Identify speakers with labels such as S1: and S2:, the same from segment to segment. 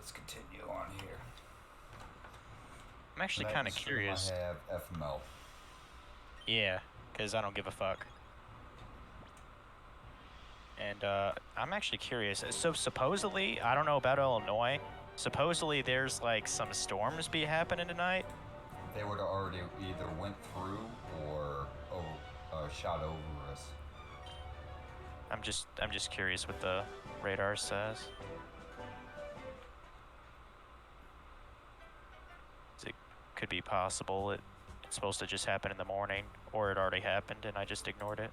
S1: let's continue on here.
S2: I'm actually kind of curious.
S1: I have FML.
S2: Yeah, because I don't give a fuck. And I'm actually curious. So supposedly, I don't know about Illinois. Supposedly, there's like some storms be happening tonight.
S1: They would have already either went through or shot over us.
S2: I'm just curious what the radar says. It could be possible it's supposed to just happen in the morning, or it already happened and I just ignored it.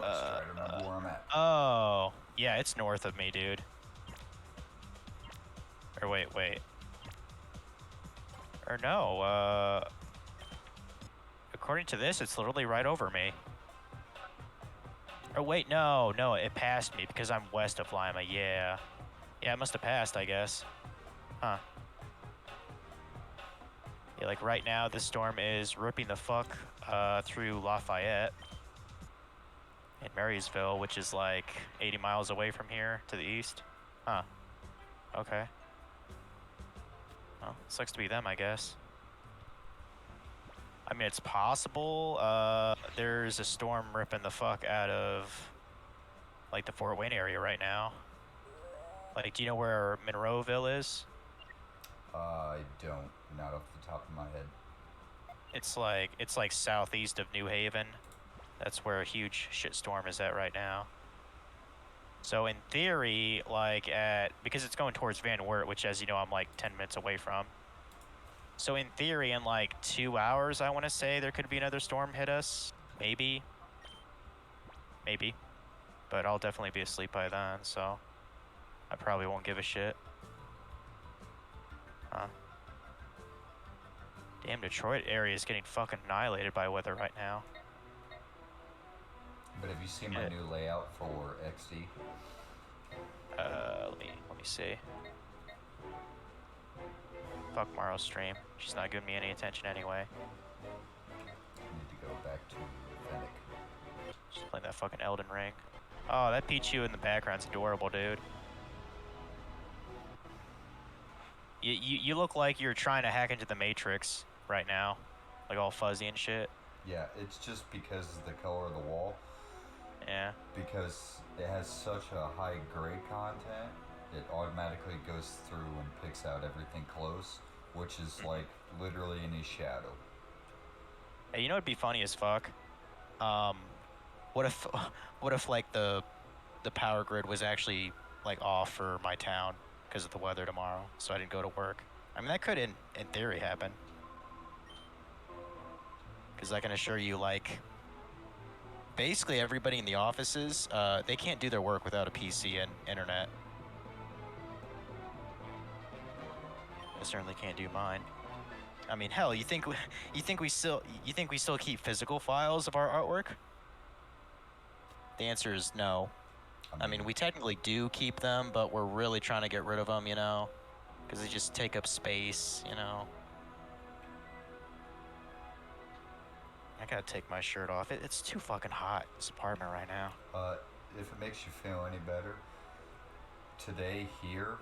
S1: Let's try to remember where I'm at.
S2: Oh, yeah, it's north of me, dude. Or wait. Or no, according to this, it's literally right over me. Or wait, no, it passed me because I'm west of Lima, yeah. Yeah, it must have passed, I guess. Huh. Yeah, like right now, this storm is ripping the fuck through Lafayette and Marysville, which is like 80 miles away from here to the east. Huh. Okay. Well, sucks to be them, I guess. I mean, it's possible. There's a storm ripping the fuck out of, like, the Fort Wayne area right now. Like, do you know where Monroeville is?
S1: I don't. Not off the top of my head.
S2: It's like southeast of New Haven. That's where a huge shitstorm is at right now. So in theory, like because it's going towards Van Wert, which, as you know, I'm like 10 minutes away from. So in theory, in like 2 hours, I want to say there could be another storm hit us. Maybe. But I'll definitely be asleep by then, so I probably won't give a shit. Huh. Damn, Detroit area is getting fucking annihilated by weather right now.
S1: But have you seen my new layout for XD?
S2: Let me see. Fuck Morrow's stream. She's not giving me any attention anyway.
S1: I need to go back to Fennec.
S2: Just playing that fucking Elden Ring. Oh, that Pichu in the background's adorable, dude. You look like you're trying to hack into the Matrix right now. Like all fuzzy and shit.
S1: Yeah, it's just because of the color of the wall.
S2: Yeah.
S1: Because it has such a high grade content, it automatically goes through and picks out everything close, which is like literally any shadow.
S2: Hey, you know what'd be funny as fuck? What if like the power grid was actually like off for my town because of the weather tomorrow, so I didn't go to work? I mean, that could in theory happen. Because I can assure you, like, basically everybody in the offices, they can't do their work without a PC and internet. I certainly can't do mine. I mean, hell, you think we still keep physical files of our artwork? The answer is no. I mean, we technically do keep them, but we're really trying to get rid of them, you know, because they just take up space, you know. I gotta take my shirt off. It's too fucking hot in this apartment right now.
S1: If it makes you feel any better, today here,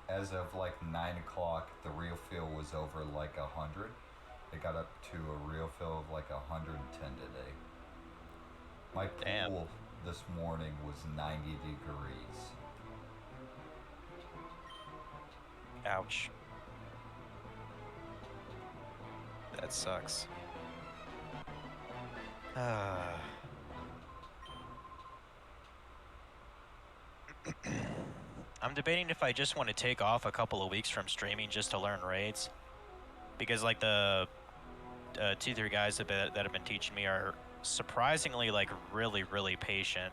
S1: as of like 9 o'clock, the real feel was over like 100. It got up to a real feel of like 110 today. My pool this morning was 90 degrees.
S2: Ouch. That sucks. I'm debating if I just want to take off a couple of weeks from streaming just to learn raids. Because like the 2-3 guys that have been teaching me are surprisingly like really patient.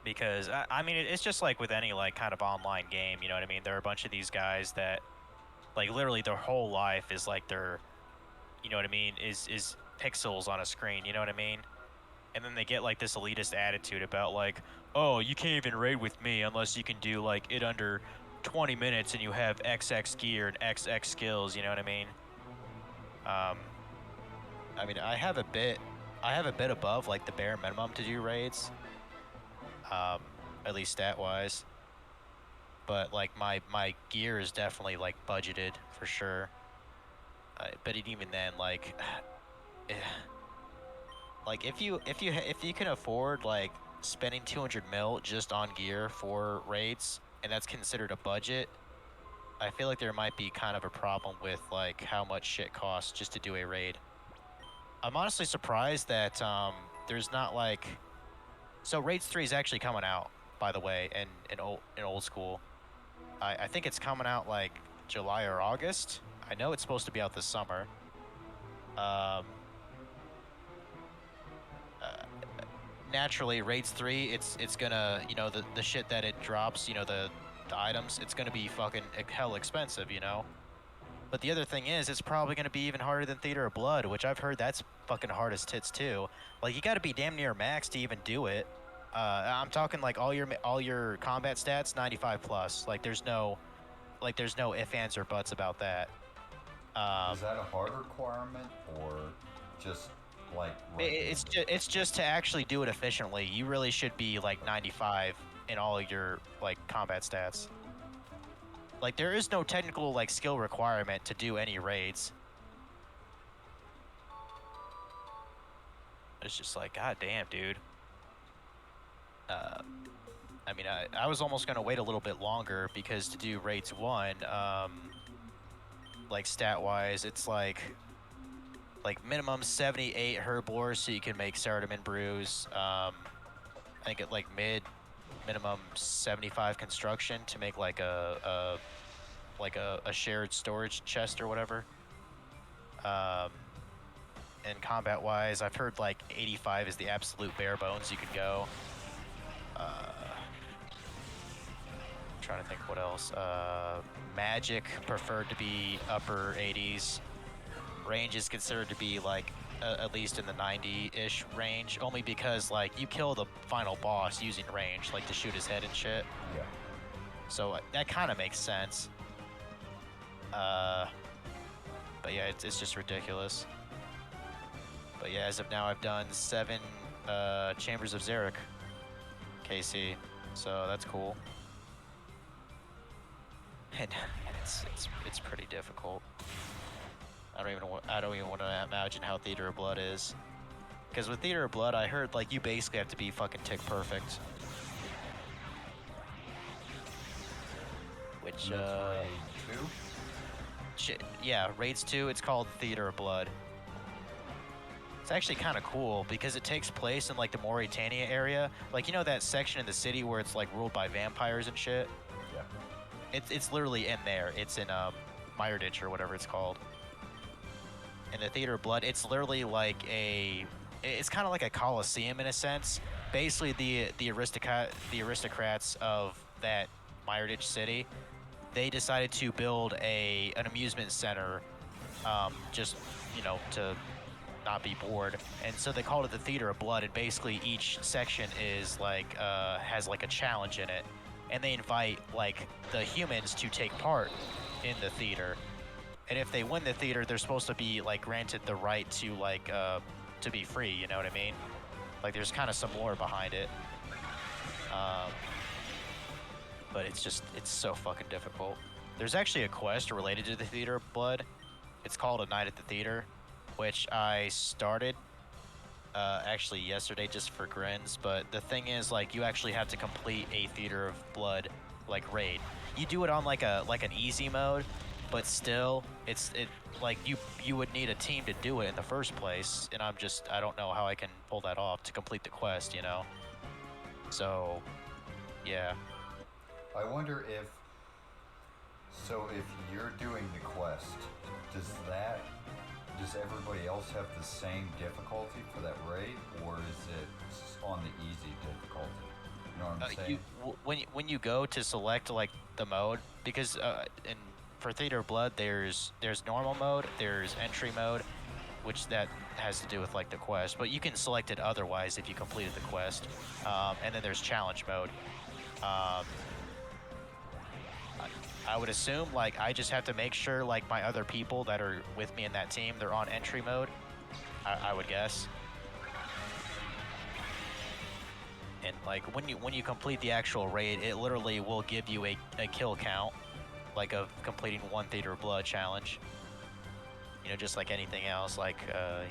S2: Because I mean it's just like with any like kind of online game, you know what I mean? There are a bunch of these guys that like literally their whole life is like their, you know what I mean, is pixels on a screen, you know what I mean? And then they get like this elitist attitude about like, oh, you can't even raid with me unless you can do like it under 20 minutes and you have XX gear and XX skills, you know what I mean? I mean, I have a bit above like the bare minimum to do raids. at least stat wise. But like my gear is definitely like budgeted for sure. But even then, like, eh, like if you can afford like spending 200 mil just on gear for raids, and that's considered a budget, I feel like there might be kind of a problem with like how much shit costs just to do a raid. I'm honestly surprised that there's not like, so Raids 3 is actually coming out, by the way, in old school. I think it's coming out like July or August. I know it's supposed to be out this summer. Um, uh, Naturally, Raids 3, it's gonna, you know, the shit that it drops, you know, the items, it's gonna be fucking hell expensive, you know. But the other thing is, it's probably gonna be even harder than Theater of Blood, which I've heard that's fucking hard as tits too. Like you got to be damn near max to even do it. I'm talking like all your combat stats 95 plus. There's no ifs ands or buts about that.
S1: Is that a hard requirement or just like
S2: It's just to actually do it efficiently. You really should be like 95 in all of your like combat stats. Like there is no technical like skill requirement to do any raids. It's just like, god damn, dude. I mean, I was almost gonna wait a little bit longer because to do raids 1, like stat wise, it's like minimum 78 herbivores so you can make Ceramin brews. I think at like minimum 75 construction to make like a shared storage chest or whatever. And combat wise, I've heard like 85 is the absolute bare bones you can go. Trying to think what else. Magic preferred to be upper 80s. Range is considered to be like at least in the 90-ish range, only because like you kill the final boss using range, like to shoot his head and shit.
S1: Yeah.
S2: So that kind of makes sense. But yeah, it's just ridiculous. But yeah, as of now, I've done 7 Chambers of Xeric, KC, so that's cool. And it's pretty difficult. I don't even want to imagine how Theater of Blood is, because with Theater of Blood, I heard like you basically have to be fucking tick perfect. Which
S1: Raid 2?
S2: Yeah, Raids 2. It's called Theater of Blood. It's actually kind of cool because it takes place in like the Mauritania area, like you know that section in the city where it's like ruled by vampires and shit.
S1: Yeah.
S2: It's literally in there. It's in Meyerditch or whatever it's called. In the Theater of Blood, it's literally like it's kind of like a coliseum in a sense. Basically, the aristocrats of that Meyerditch city, they decided to build an amusement center, just you know to not be bored, and so they called it the Theater of Blood. And basically, each section is like has like a challenge in it, and they invite like the humans to take part in the theater. And if they win the theater, they're supposed to be like granted the right to like to be free. You know what I mean? Like there's kind of some lore behind it. But it's so fucking difficult. There's actually a quest related to the Theater of Blood. It's called A Night at the Theater, which I started actually yesterday just for grins. But the thing is, like, you actually have to complete a Theater of Blood like raid. You do it on like an easy mode, but still, it like you would need a team to do it in the first place, and I don't know how I can pull that off to complete the quest, you know. So, yeah.
S1: I wonder if you're doing the quest, does everybody else have the same difficulty for that raid, or is it on the easy difficulty? You know what I'm saying?
S2: When you go to select like the mode, because for Theater of Blood, there's normal mode, there's entry mode, which that has to do with like the quest, but you can select it otherwise if you completed the quest. And then there's challenge mode. I would assume like I just have to make sure like my other people that are with me in that team, they're on entry mode. I would guess. And like when you complete the actual raid, it literally will give you a kill count, like of completing 1 Theater of Blood challenge. You know, just like anything else, like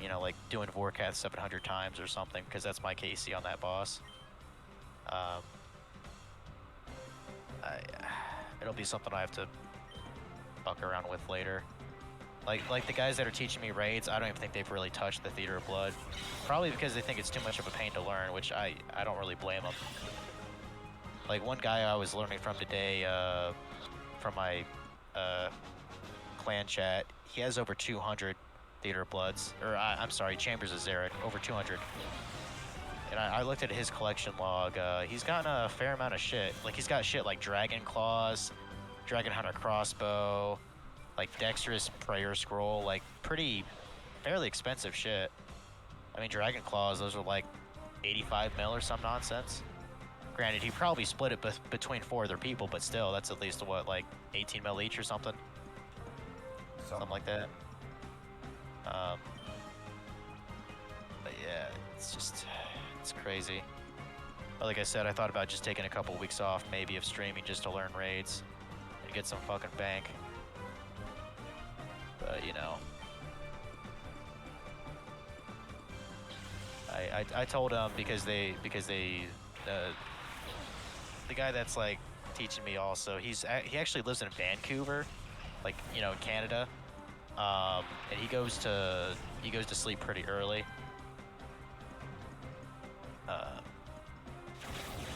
S2: you know, like doing Vorkath 700 times or something, because that's my KC on that boss. It'll be something I have to fuck around with later. Like the guys that are teaching me raids, I don't even think they've really touched the Theater of Blood. Probably because they think it's too much of a pain to learn, which I don't really blame them. Like one guy I was learning from today, from my clan chat, he has over 200 Theater of Bloods, or I'm sorry, Chambers of Xeric, over 200. And I looked at his collection log. He's gotten a fair amount of shit. Like he's got shit like Dragon Claws, Dragon Hunter Crossbow, like Dexterous Prayer Scroll, like fairly expensive shit. I mean, Dragon Claws, those are like 85 mil or some nonsense. Granted, he probably split it between 4 other people, but still, that's at least what, like 18 mil each or something? Something like that. But yeah, it's crazy. But like I said, I thought about just taking a couple weeks off, maybe, of streaming just to learn raids and get some fucking bank. But you know, I told them because the guy that's like teaching me also, he actually lives in Vancouver, like, you know, in Canada, and he goes to sleep pretty early.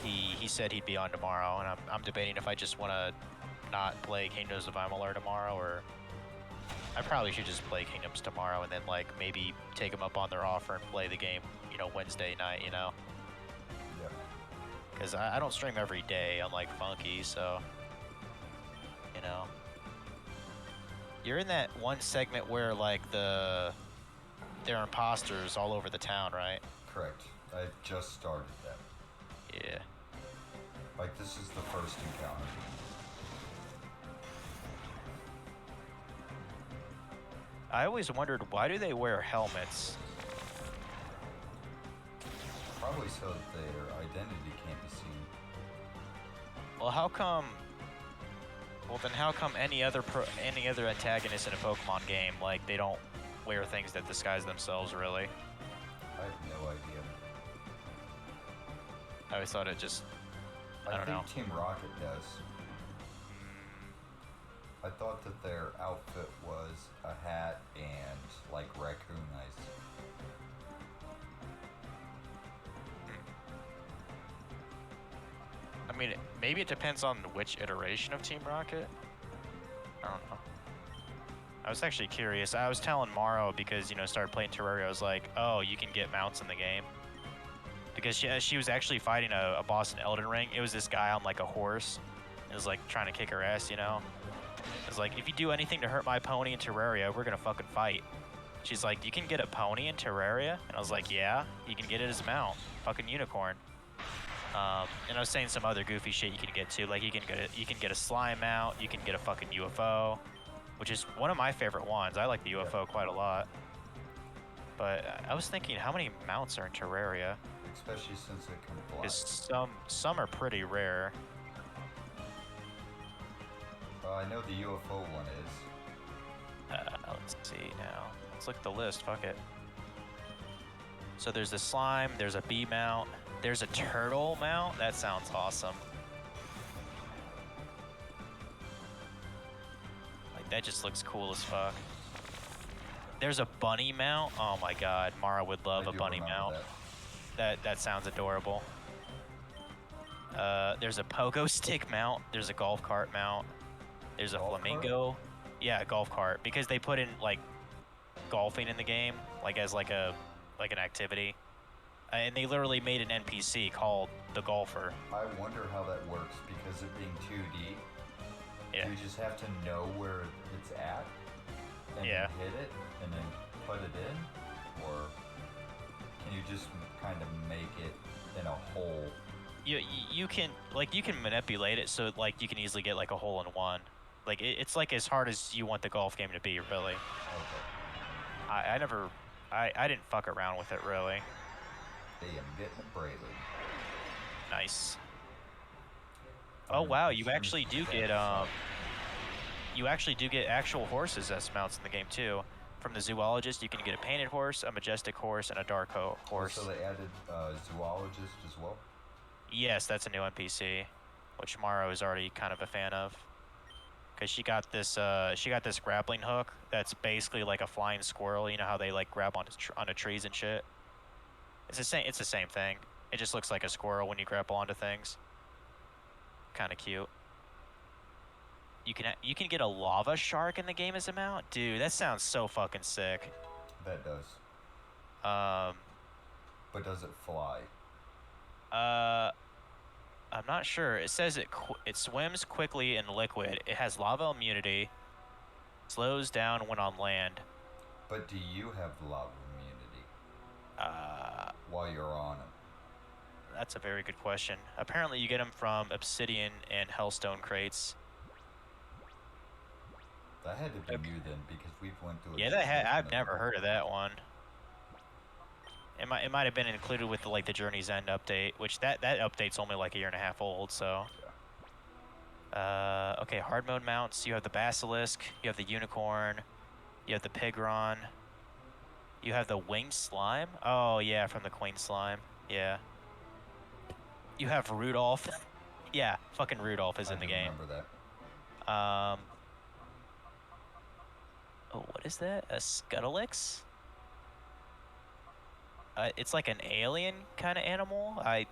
S2: He said he'd be on tomorrow, and I'm debating if I just want to not play Kingdoms of Amalur tomorrow, or I probably should just play Kingdoms tomorrow and then like maybe take them up on their offer and play the game, you know, Wednesday night, you know?
S1: Yeah.
S2: Because I don't stream every day, unlike Funky, so, you know. You're in that one segment where like there are imposters all over the town, right?
S1: Correct. I just started that.
S2: Yeah.
S1: Like, this is the first encounter.
S2: I always wondered, why do they wear helmets?
S1: Probably so that their identity can't be seen.
S2: Well, how come? Well, then how come any other antagonist in a Pokemon game, like, they don't wear things that disguise themselves, really?
S1: I have no idea.
S2: I always thought it just, I don't know.
S1: I think Team Rocket does. I thought that their outfit was a hat and, like, raccoon eyes.
S2: I mean, maybe it depends on which iteration of Team Rocket. I don't know. I was actually curious. I was telling Morrow because, you know, started playing Terraria. I was like, oh, you can get mounts in the game. Because she was actually fighting a boss in Elden Ring. It was this guy on, like, a horse. It was, like, trying to kick her ass, you know? It was like, if you do anything to hurt my pony in Terraria, we're gonna fucking fight. She's like, you can get a pony in Terraria? And I was like, yeah, you can get it as a mount. Fucking unicorn. And I was saying some other goofy shit you can get too. Like, you can get a slime mount, you can get a fucking UFO, which is one of my favorite ones. I like the UFO quite a lot. But I was thinking, how many mounts are in Terraria?
S1: Especially since it can fly.
S2: Because some are pretty rare.
S1: I know the UFO one is.
S2: Let's see now. Let's look at the list. Fuck it. So there's the slime. There's a bee mount. There's a turtle mount. That sounds awesome. Like, that just looks cool as fuck. There's a bunny mount. Oh my god, Mara would love a bunny mount. That sounds adorable. There's a pogo stick mount. There's a golf cart mount. There's a flamingo. Yeah, a golf cart, because they put in like golfing in the game, like as like an activity, and they literally made an NPC called the golfer.
S1: I wonder how that works, because it being 2D.
S2: Yeah.
S1: You just have to know where it's at, and then hit it, and then put it in, or can you just kind of make it in a hole?
S2: You can manipulate it so like you can easily get like a hole in one. Like it's like as hard as you want the golf game to be, really.
S1: Okay.
S2: I didn't fuck around with it really.
S1: Hey, I'm getting a Braylon.
S2: Nice. Oh wow,
S1: 100%
S2: you actually do get actual horses as mounts in the game too. From the zoologist, you can get a painted horse, a majestic horse, and a dark horse.
S1: So they added zoologist as well.
S2: Yes, that's a new NPC, which Maro is already kind of a fan of. Cause she got this grappling hook that's basically like a flying squirrel. You know how they like grab onto trees and shit. It's the same. It's the same thing. It just looks like a squirrel when you grapple onto things. Kind of cute. You can get a lava shark in the game as a mount, dude. That sounds so fucking sick.
S1: That does.
S2: Um,
S1: But does it fly?
S2: I'm not sure. It says it swims quickly in liquid. It has lava immunity. Slows down when on land.
S1: But do you have lava immunity while you're on them?
S2: That's a very good question. Apparently, you get them from obsidian and hellstone crates.
S1: That had to be new then, because we've went through.
S2: Yeah, I've never heard of that one. It might have been included with the Journey's End update, which that update's only like a year and a half old. So.
S1: Yeah.
S2: Okay, hard mode mounts. You have the basilisk. You have the unicorn. You have the pigron. You have the winged slime. Oh yeah, from the queen slime. Yeah. You have Rudolph. Yeah, fucking Rudolph is in the game.
S1: Remember that.
S2: Oh, what is that? A Scuttlix? It's like an alien kind of animal. I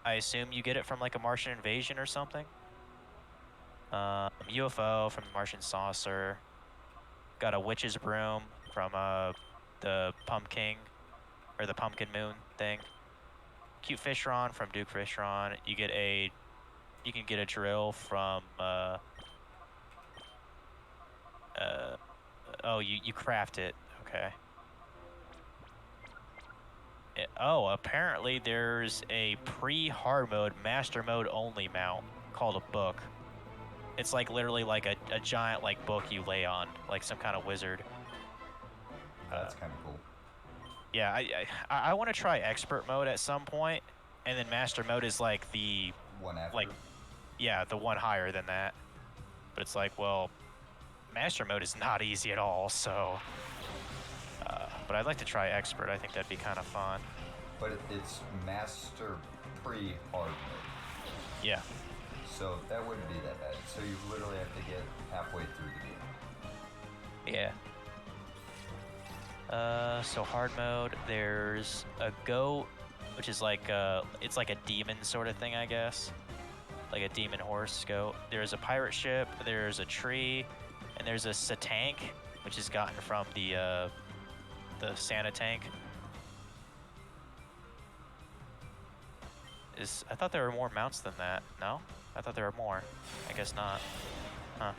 S2: assume you get it from like a Martian invasion or something. UFO from the Martian saucer. Got a witch's broom from the pumpkin or the pumpkin moon thing. Cute Fishron from Duke Fishron. You can get a drill from oh, you craft it. Okay. Apparently there's a pre-hard mode, master mode only mount called a book. It's like literally like a giant like book you lay on, like some kind of wizard.
S1: That's kind of cool.
S2: Yeah, I want to try expert mode at some point, and then master mode is like the
S1: one after.
S2: Like, yeah, the one higher than that. But it's like, well, master mode is not easy at all. So, but I'd like to try expert. I think that'd be kind of fun.
S1: But it's master pre-hard mode.
S2: Yeah.
S1: So that wouldn't be that bad. So you literally have to get halfway through the game.
S2: Yeah. So hard mode, there's a goat, which is like it's like a demon sort of thing, I guess. Like a demon horse goat. There's a pirate ship, there's a tree, and there's a Satank, which is gotten from the Santa tank. I thought there were more mounts than that. No? I thought there were more. I guess not. Huh.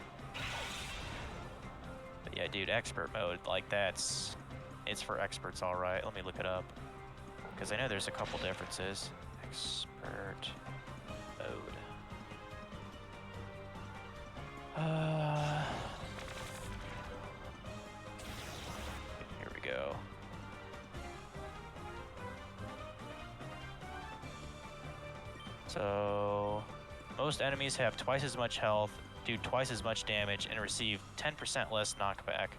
S2: But yeah, dude, expert mode, like it's for experts, all right. Let me look it up. Because I know there's a couple differences. Expert mode. Here we go. So, most enemies have twice as much health, do twice as much damage, and receive 10% less knockback.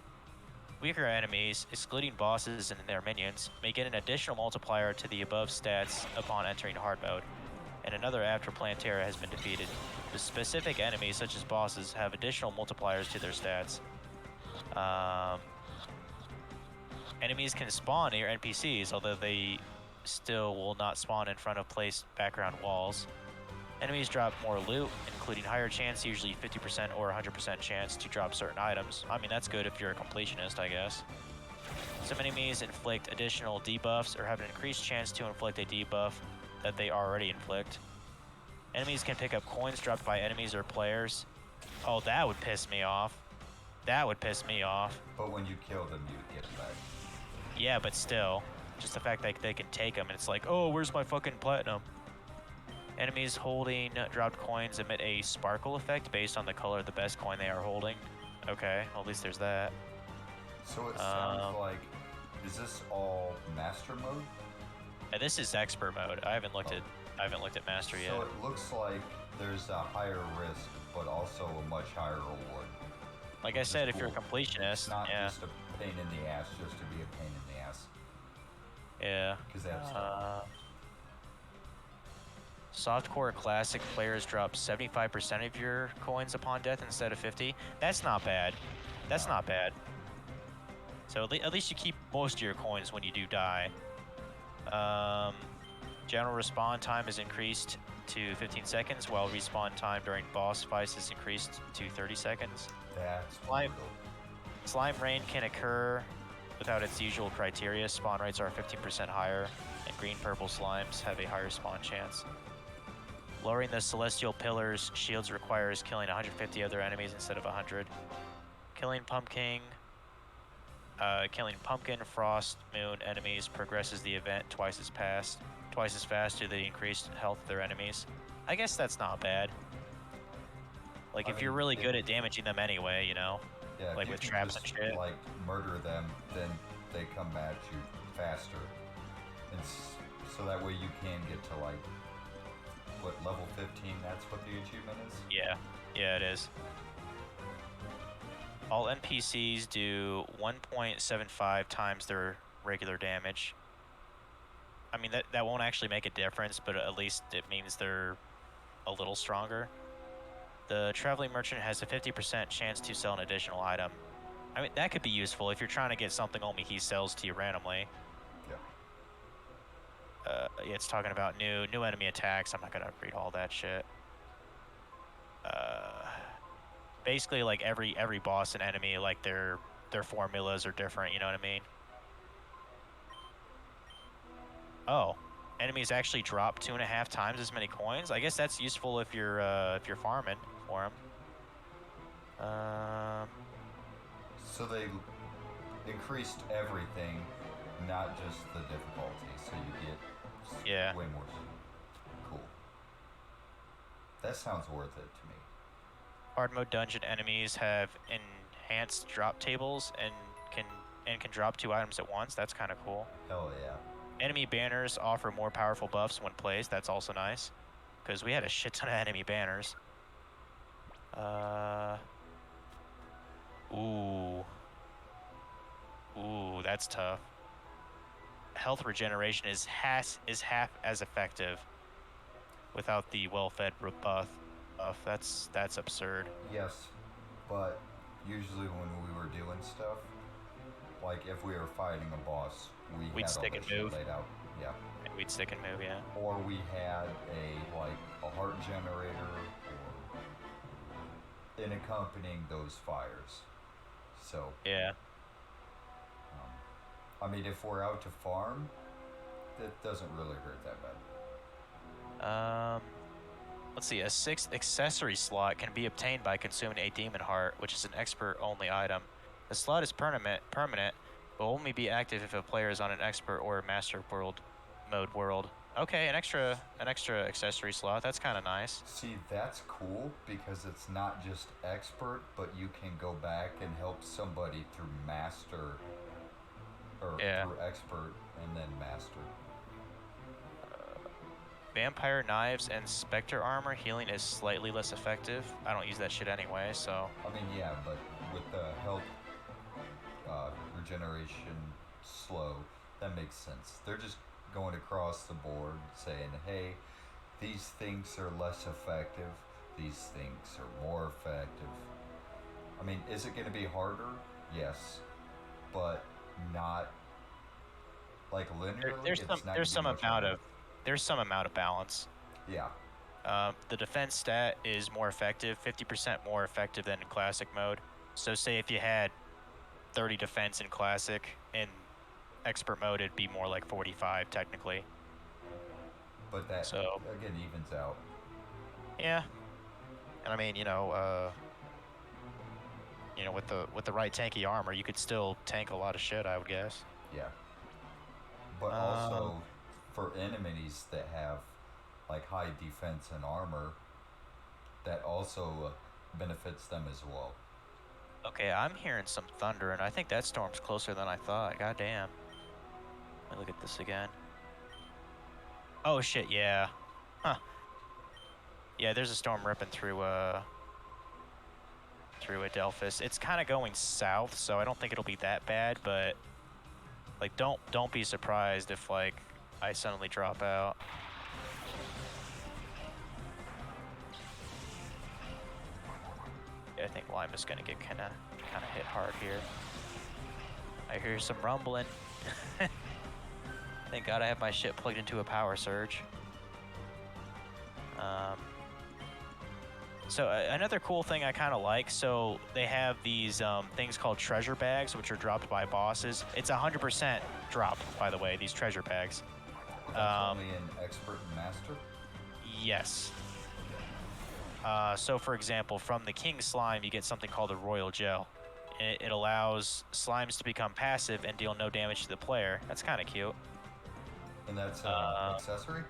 S2: Weaker enemies, excluding bosses and their minions, may get an additional multiplier to the above stats upon entering hard mode, and another after Plantera has been defeated. The specific enemies, such as bosses, have additional multipliers to their stats. Enemies can spawn near NPCs, although they still will not spawn in front of placed background walls. Enemies drop more loot, including higher chance, usually 50% or 100% chance to drop certain items. I mean, that's good if you're a completionist, I guess. Some enemies inflict additional debuffs or have an increased chance to inflict a debuff that they already inflict. Enemies can pick up coins dropped by enemies or players. Oh, that would piss me off. That would piss me off.
S1: But when you kill them, you get them back.
S2: Yeah, but still. Just the fact that they can take them, and it's like, oh, where's my fucking platinum? Enemies holding dropped coins emit a sparkle effect based on the color of the best coin they are holding. Okay, well, at least there's that.
S1: So it sounds like, is this all master mode?
S2: This is expert mode. I haven't looked at I haven't looked at master yet.
S1: So it looks like there's a higher risk, but also a much higher reward.
S2: Like I said, if you're a
S1: Cool.
S2: completionist,
S1: It's not
S2: yeah,
S1: just a pain in the ass just to be a pain in the ass.
S2: yeah.
S1: Because that's
S2: Softcore classic players drop 75% of your coins upon death instead of 50. That's not bad. That's
S1: No.
S2: not bad. So at least you keep most of your coins when you do die. General respawn time is increased to 15 seconds, while respawn time during boss fights is increased to 30 seconds.
S1: That's
S2: Slime.
S1: brutal.
S2: Slime rain can occur without its usual criteria. Spawn rates are 15% higher, and green-purple slimes have a higher spawn chance. Lowering the celestial pillars shields requires killing 150 other enemies instead of 100. Killing pumpkin, frost, moon enemies progresses the event twice as fast due to the increased health of their enemies. I guess that's not bad. Like,
S1: I
S2: if you're
S1: mean,
S2: really good at damaging them anyway, you know?
S1: Yeah,
S2: Like
S1: if
S2: with
S1: you
S2: traps
S1: can
S2: and
S1: just,
S2: shit.
S1: like murder them, then they come at you faster, and so that way you can get to like what level 15. That's what the achievement is.
S2: Yeah, it is. All NPCs do 1.75 times their regular damage. I mean, that won't actually make a difference, but at least it means they're a little stronger. The traveling merchant has a 50% chance to sell an additional item. I mean, that could be useful if you're trying to get something only he sells to you randomly.
S1: Yeah.
S2: Yeah, it's talking about new enemy attacks. I'm not gonna read all that shit. Basically, like every boss and enemy, like their formulas are different. You know what I mean? Oh, enemies actually drop 2.5 times as many coins. I guess that's useful if you're farming for them.
S1: So they increased everything, not just the difficulty. So you get way more. Cool. That sounds worth it to me.
S2: Hard mode dungeon enemies have enhanced drop tables and can drop 2 items at once. That's kind of cool.
S1: Hell yeah. Enemy
S2: banners offer more powerful buffs when placed. That's also nice, because we had a shit ton of enemy banners. Ooh, that's tough. Health regeneration is half as effective without the well-fed buff. That's absurd.
S1: Yes, but usually when we were doing stuff, like if we were fighting a boss, we'd had
S2: stick
S1: all
S2: and
S1: that shit
S2: move.
S1: laid out. Yeah.
S2: And we'd stick and move, yeah.
S1: Or we had a heart generator in accompanying those fires. So
S2: yeah.
S1: I mean, if we're out to farm, that doesn't really hurt that bad.
S2: Let's see. A 6th accessory slot can be obtained by consuming a demon heart, which is an expert-only item. The slot is permanent, but will only be active if a player is on an expert or master mode world. Okay, an extra accessory slot. That's kind of nice.
S1: See, that's cool because it's not just expert, but you can go back and help somebody through master or through expert and then master.
S2: Vampire knives and specter armor healing is slightly less effective. I don't use that shit anyway, so.
S1: I mean, yeah, but with the health regeneration slow, that makes sense. They're just going across the board saying, hey, these things are less effective, these things are more effective. I mean, is it going to be harder? Yes, but not like linearly.
S2: There's some amount of balance.
S1: Yeah.
S2: The defense stat is more effective, 50% more effective than in classic mode. So say if you had 30 defense in classic, in expert mode it'd be more like 45 technically.
S1: But that again evens out.
S2: Yeah. And I mean, with the right tanky armor, you could still tank a lot of shit, I would guess.
S1: Yeah. But also for enemies that have like high defense and armor, that also benefits them as well.
S2: Okay, I'm hearing some thunder, and I think that storm's closer than I thought. God damn. Let me look at this again. Oh shit, yeah. Huh. Yeah, there's a storm ripping through Adelphus. It's kind of going south, so I don't think it'll be that bad. But like, don't be surprised if like I suddenly drop out. Yeah, I think Lime is gonna get kind of hit hard here. I hear some rumbling. Thank God I have my shit plugged into a power surge. So another cool thing I kind of like, so they have these things called treasure bags, which are dropped by bosses. It's 100% drop, by the way, these treasure bags.
S1: That's only in expert and master?
S2: Yes. So for example, from the King Slime, you get something called the Royal Gel. It allows slimes to become passive and deal no damage to the player. That's kind of cute.
S1: And that's an accessory?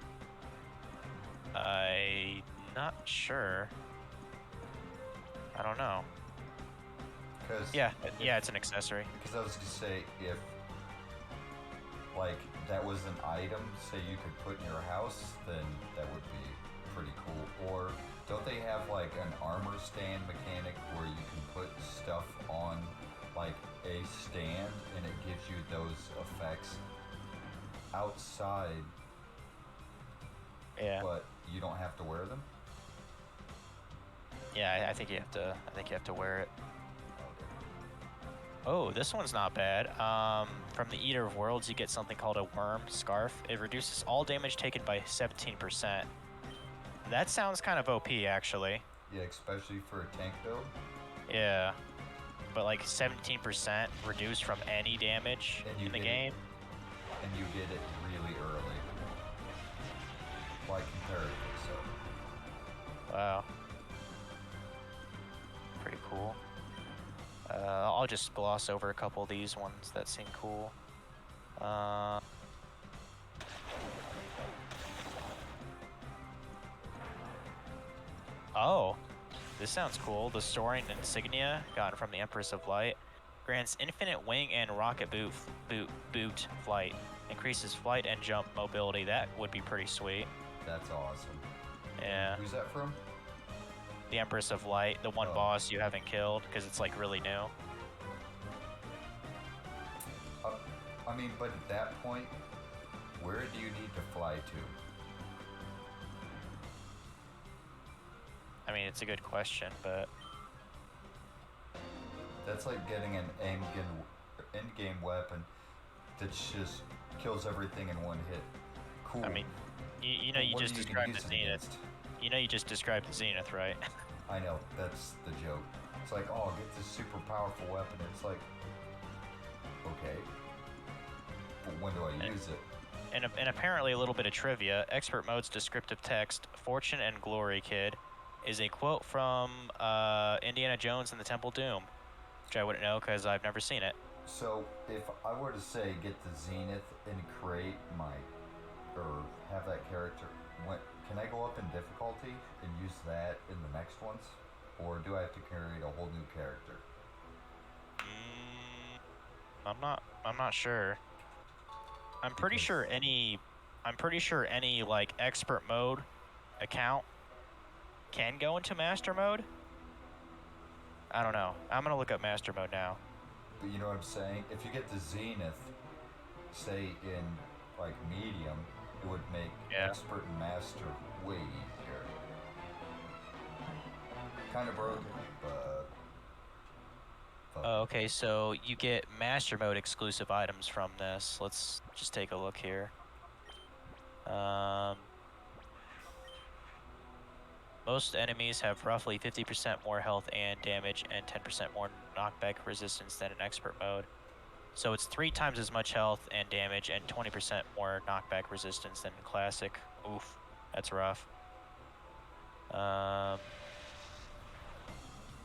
S2: I'm not sure. I don't know. Yeah, it's an accessory.
S1: Because I was going to say, if, like, that was an item, say you could put in your house, then that would be pretty cool. Or don't they have, like, an armor stand mechanic where you can put stuff on, like, a stand, and it gives you those effects outside,
S2: Yeah.
S1: but you don't have to wear them?
S2: Yeah, I think you have to wear it. Oh, this one's not bad. From the Eater of Worlds, you get something called a Worm Scarf. It reduces all damage taken by 17%. That sounds kind of OP, actually.
S1: Yeah, especially for a tank build.
S2: Yeah, but like 17% reduced from any damage in the game.
S1: And you get it really early. Like comparatively so.
S2: Wow. Pretty cool. I'll just gloss over a couple of these ones that seem cool. Oh, this sounds cool. The Soaring Insignia, gotten from the Empress of Light, grants infinite wing and rocket boot flight. Increases flight and jump mobility. That would be pretty sweet.
S1: That's awesome.
S2: Yeah.
S1: Who's that from?
S2: The Empress of Light, the one boss you haven't killed, because it's like really new.
S1: I mean, but at that point, where do you need to fly to?
S2: I mean, it's a good question, but
S1: That's like getting an endgame weapon that just kills everything in one hit. Cool.
S2: I mean, you know, you just described the Zenith. You know, you just described the Zenith, right?
S1: I know, that's the joke. It's like, oh, get this super powerful weapon. It's like, okay, but when do I use it?
S2: And apparently a little bit of trivia, Expert Mode's descriptive text, Fortune and Glory Kid, is a quote from Indiana Jones and the Temple of Doom, which I wouldn't know because I've never seen it.
S1: So, if I were to say get the Zenith and create or have that character, can I go up in difficulty and use that in the next ones? Or do I have to create a whole new character?
S2: I'm not sure. I'm pretty sure any like expert mode account can go into master mode. I don't know. I'm gonna look up master mode now.
S1: But you know what I'm saying? If you get the Zenith, say in like medium, it would make expert and master way easier. Kind of broken, but...
S2: Oh, okay, so you get master mode exclusive items from this. Let's just take a look here. Most enemies have roughly 50% more health and damage and 10% more knockback resistance than in expert mode. So it's 3 times as much health and damage and 20% more knockback resistance than in classic. Oof, that's rough.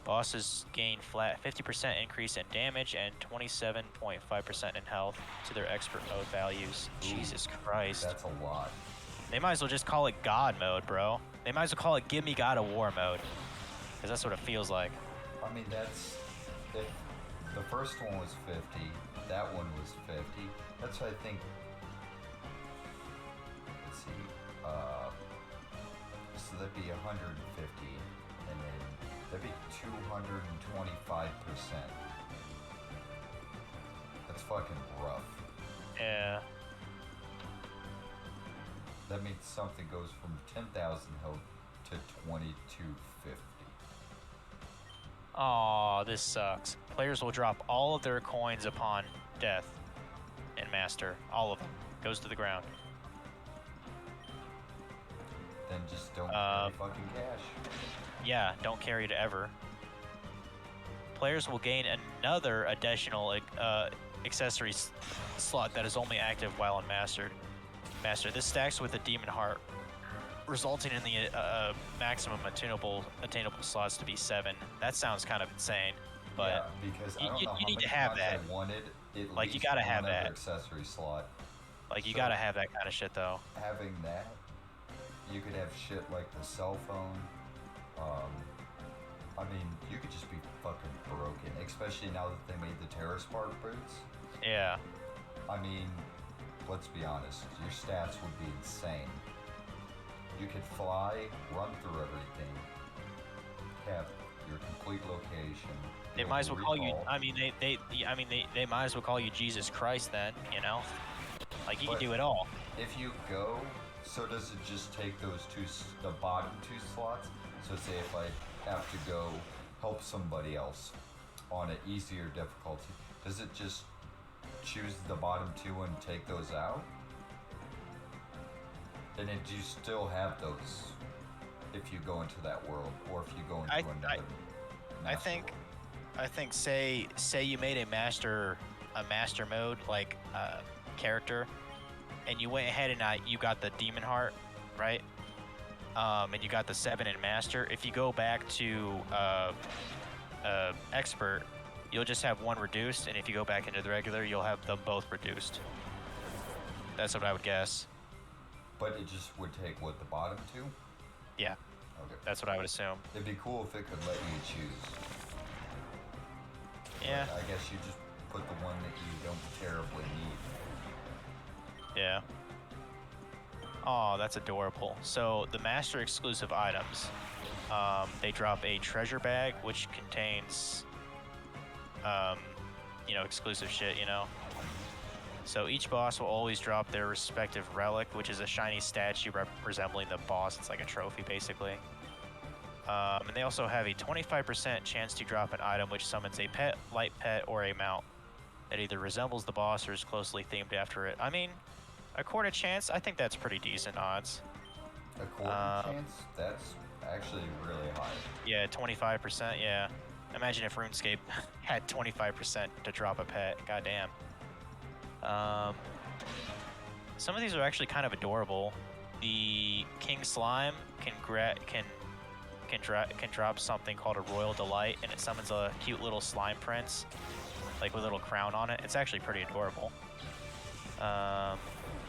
S2: Bosses gain flat 50% increase in damage and 27.5% in health to their expert mode values. Ooh, Jesus Christ.
S1: That's a lot.
S2: They might as well just call it God mode, bro. They might as well call it Give Me God of War mode. Because that's what it feels like.
S1: I mean, that's... If the first one was 50, that one was 50. That's what I think... Let's see. so that'd be 150, and then that'd be 225%. That's fucking rough.
S2: Yeah.
S1: That means something goes from 10,000 health to 2250.
S2: Aw, this sucks. Players will drop all of their coins upon death in Master. All of them. Goes to the ground.
S1: Then just don't carry fucking cash.
S2: Yeah, don't carry it ever. Players will gain another additional accessories slot that is only active while in Master. This stacks with a Demon Heart, resulting in the maximum attainable slots to be 7. That sounds kind of insane, but
S1: yeah, because I don't know how
S2: you need
S1: many
S2: to have
S1: times
S2: that.
S1: I wanted at
S2: Like, you
S1: least
S2: gotta
S1: one
S2: have
S1: other
S2: that.
S1: accessory slot.
S2: Like, you
S1: So,
S2: gotta have that kind of shit, though.
S1: having that, you could have shit like the cell phone. I mean, you could just be fucking broken, especially now that they made the Terra Spark boots.
S2: Yeah.
S1: I mean, let's be honest, your stats would be insane. You could fly, run through everything, have your complete location.
S2: They
S1: be
S2: might as
S1: able
S2: well
S1: to
S2: call you.
S1: recall.
S2: I mean, they might as well call you Jesus Christ then. You know, like you can
S1: But-
S2: do it all.
S1: If you go, so does it just take those the bottom 2 slots? So say if I have to go help somebody else on an easier difficulty, does it just choose the bottom 2 and take those out? And then do you still have those if you go into that world, or if you go into another? master world?
S2: I think say you made a master mode like character, and you went ahead and you got the Demon Heart, right? And you got the 7 in Master. If you go back to Expert, you'll just have one reduced, and if you go back into the regular, you'll have them both reduced. That's what I would guess.
S1: But it just would take what, the bottom 2?
S2: Yeah,
S1: Okay.
S2: that's what I would assume.
S1: It'd be cool if it could let you choose.
S2: Yeah,
S1: But I guess you just put the one that you don't terribly need.
S2: yeah. Oh, that's adorable. So the Master exclusive items, they drop a treasure bag which contains, exclusive shit. So each boss will always drop their respective relic, which is a shiny statue resembling the boss. It's like a trophy, basically. And they also have a 25% chance to drop an item which summons a pet, light pet, or a mount that either resembles the boss or is closely themed after it. I mean, a quarter chance, I think that's pretty decent odds.
S1: A quarter chance? That's actually really high.
S2: Yeah, 25%, yeah. Imagine if RuneScape had 25% to drop a pet. Goddamn. Some of these are actually kind of adorable. The King Slime can drop something called a Royal Delight, and it summons a cute little slime prince, like with a little crown on it. It's actually pretty adorable.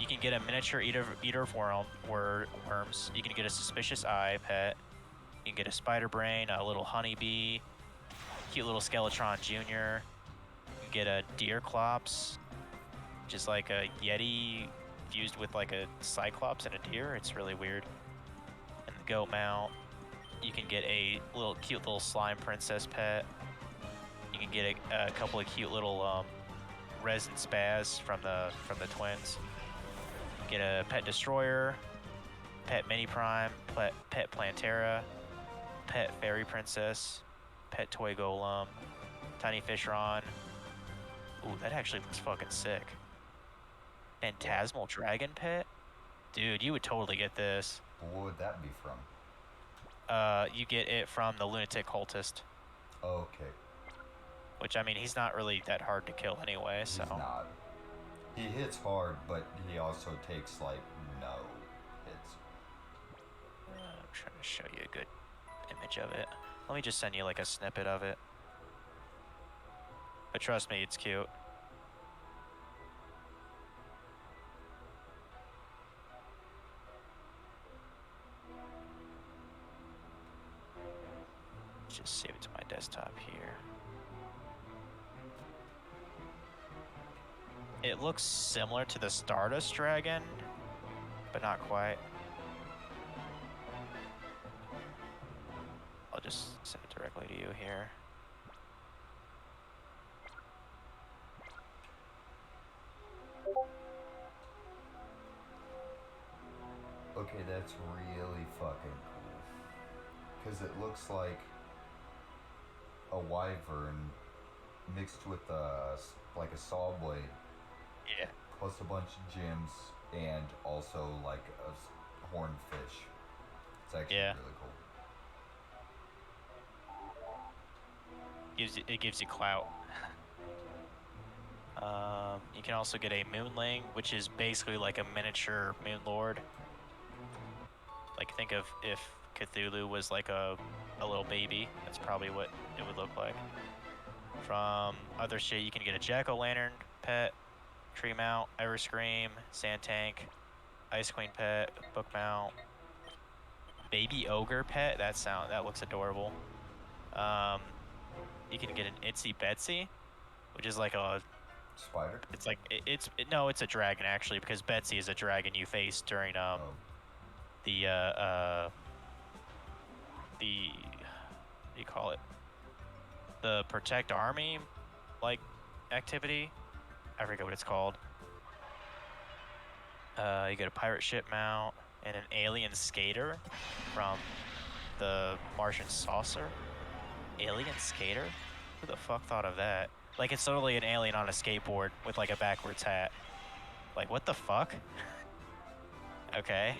S2: You can get a miniature eater of worms. You can get a suspicious eye pet. You can get a spider brain, a little honeybee, cute little Skeletron Jr. You can get a deer clops, which is like a yeti fused with like a cyclops and a deer. It's really weird. And the goat mount. You can get a cute little slime princess pet. You can get a couple of cute little resin spaz from the twins. Get a pet destroyer, pet mini prime, pet plantera, pet fairy princess, pet toy golem, tiny fishron. Ooh, that actually looks fucking sick. Phantasmal dragon pet? Dude, you would totally get this.
S1: What would that be from?
S2: You get it from the lunatic cultist.
S1: Okay.
S2: Which, I mean, he's not really that hard to kill anyway, so.
S1: He's not. He hits hard, but he also takes, like, no hits.
S2: I'm trying to show you a good image of it. Let me just send you, like, a snippet of it. But trust me, it's cute. Just save it to my desktop here. It looks similar to the Stardust Dragon, but not quite. just send it directly to you here.
S1: Okay, that's really fucking cool. Because it looks like a wyvern mixed with like a saw blade,
S2: Yeah.
S1: plus a bunch of gems, and also like a horned fish. It's actually
S2: Yeah.
S1: really cool.
S2: It gives you clout. You can also get a Moonling, which is basically like a miniature Moon Lord. Like think of if Cthulhu was like a little baby. That's probably what it would look like. From other shit, you can get a Jack-o'-lantern pet, tree mount, Everscream, sand tank, ice queen pet, book mount, baby ogre pet. That looks adorable. You can get an Itsy Betsy, which is like a
S1: Spider?
S2: It's like no, it's a dragon actually, because Betsy is a dragon you face during
S1: Oh.
S2: the what do you call it? The Protect Army like activity. I forget what it's called. You get a pirate ship mount and an alien skater from the Martian Saucer. Alien skater? Who the fuck thought of that? Like, it's totally an alien on a skateboard with like a backwards hat. Like, what the fuck? Okay.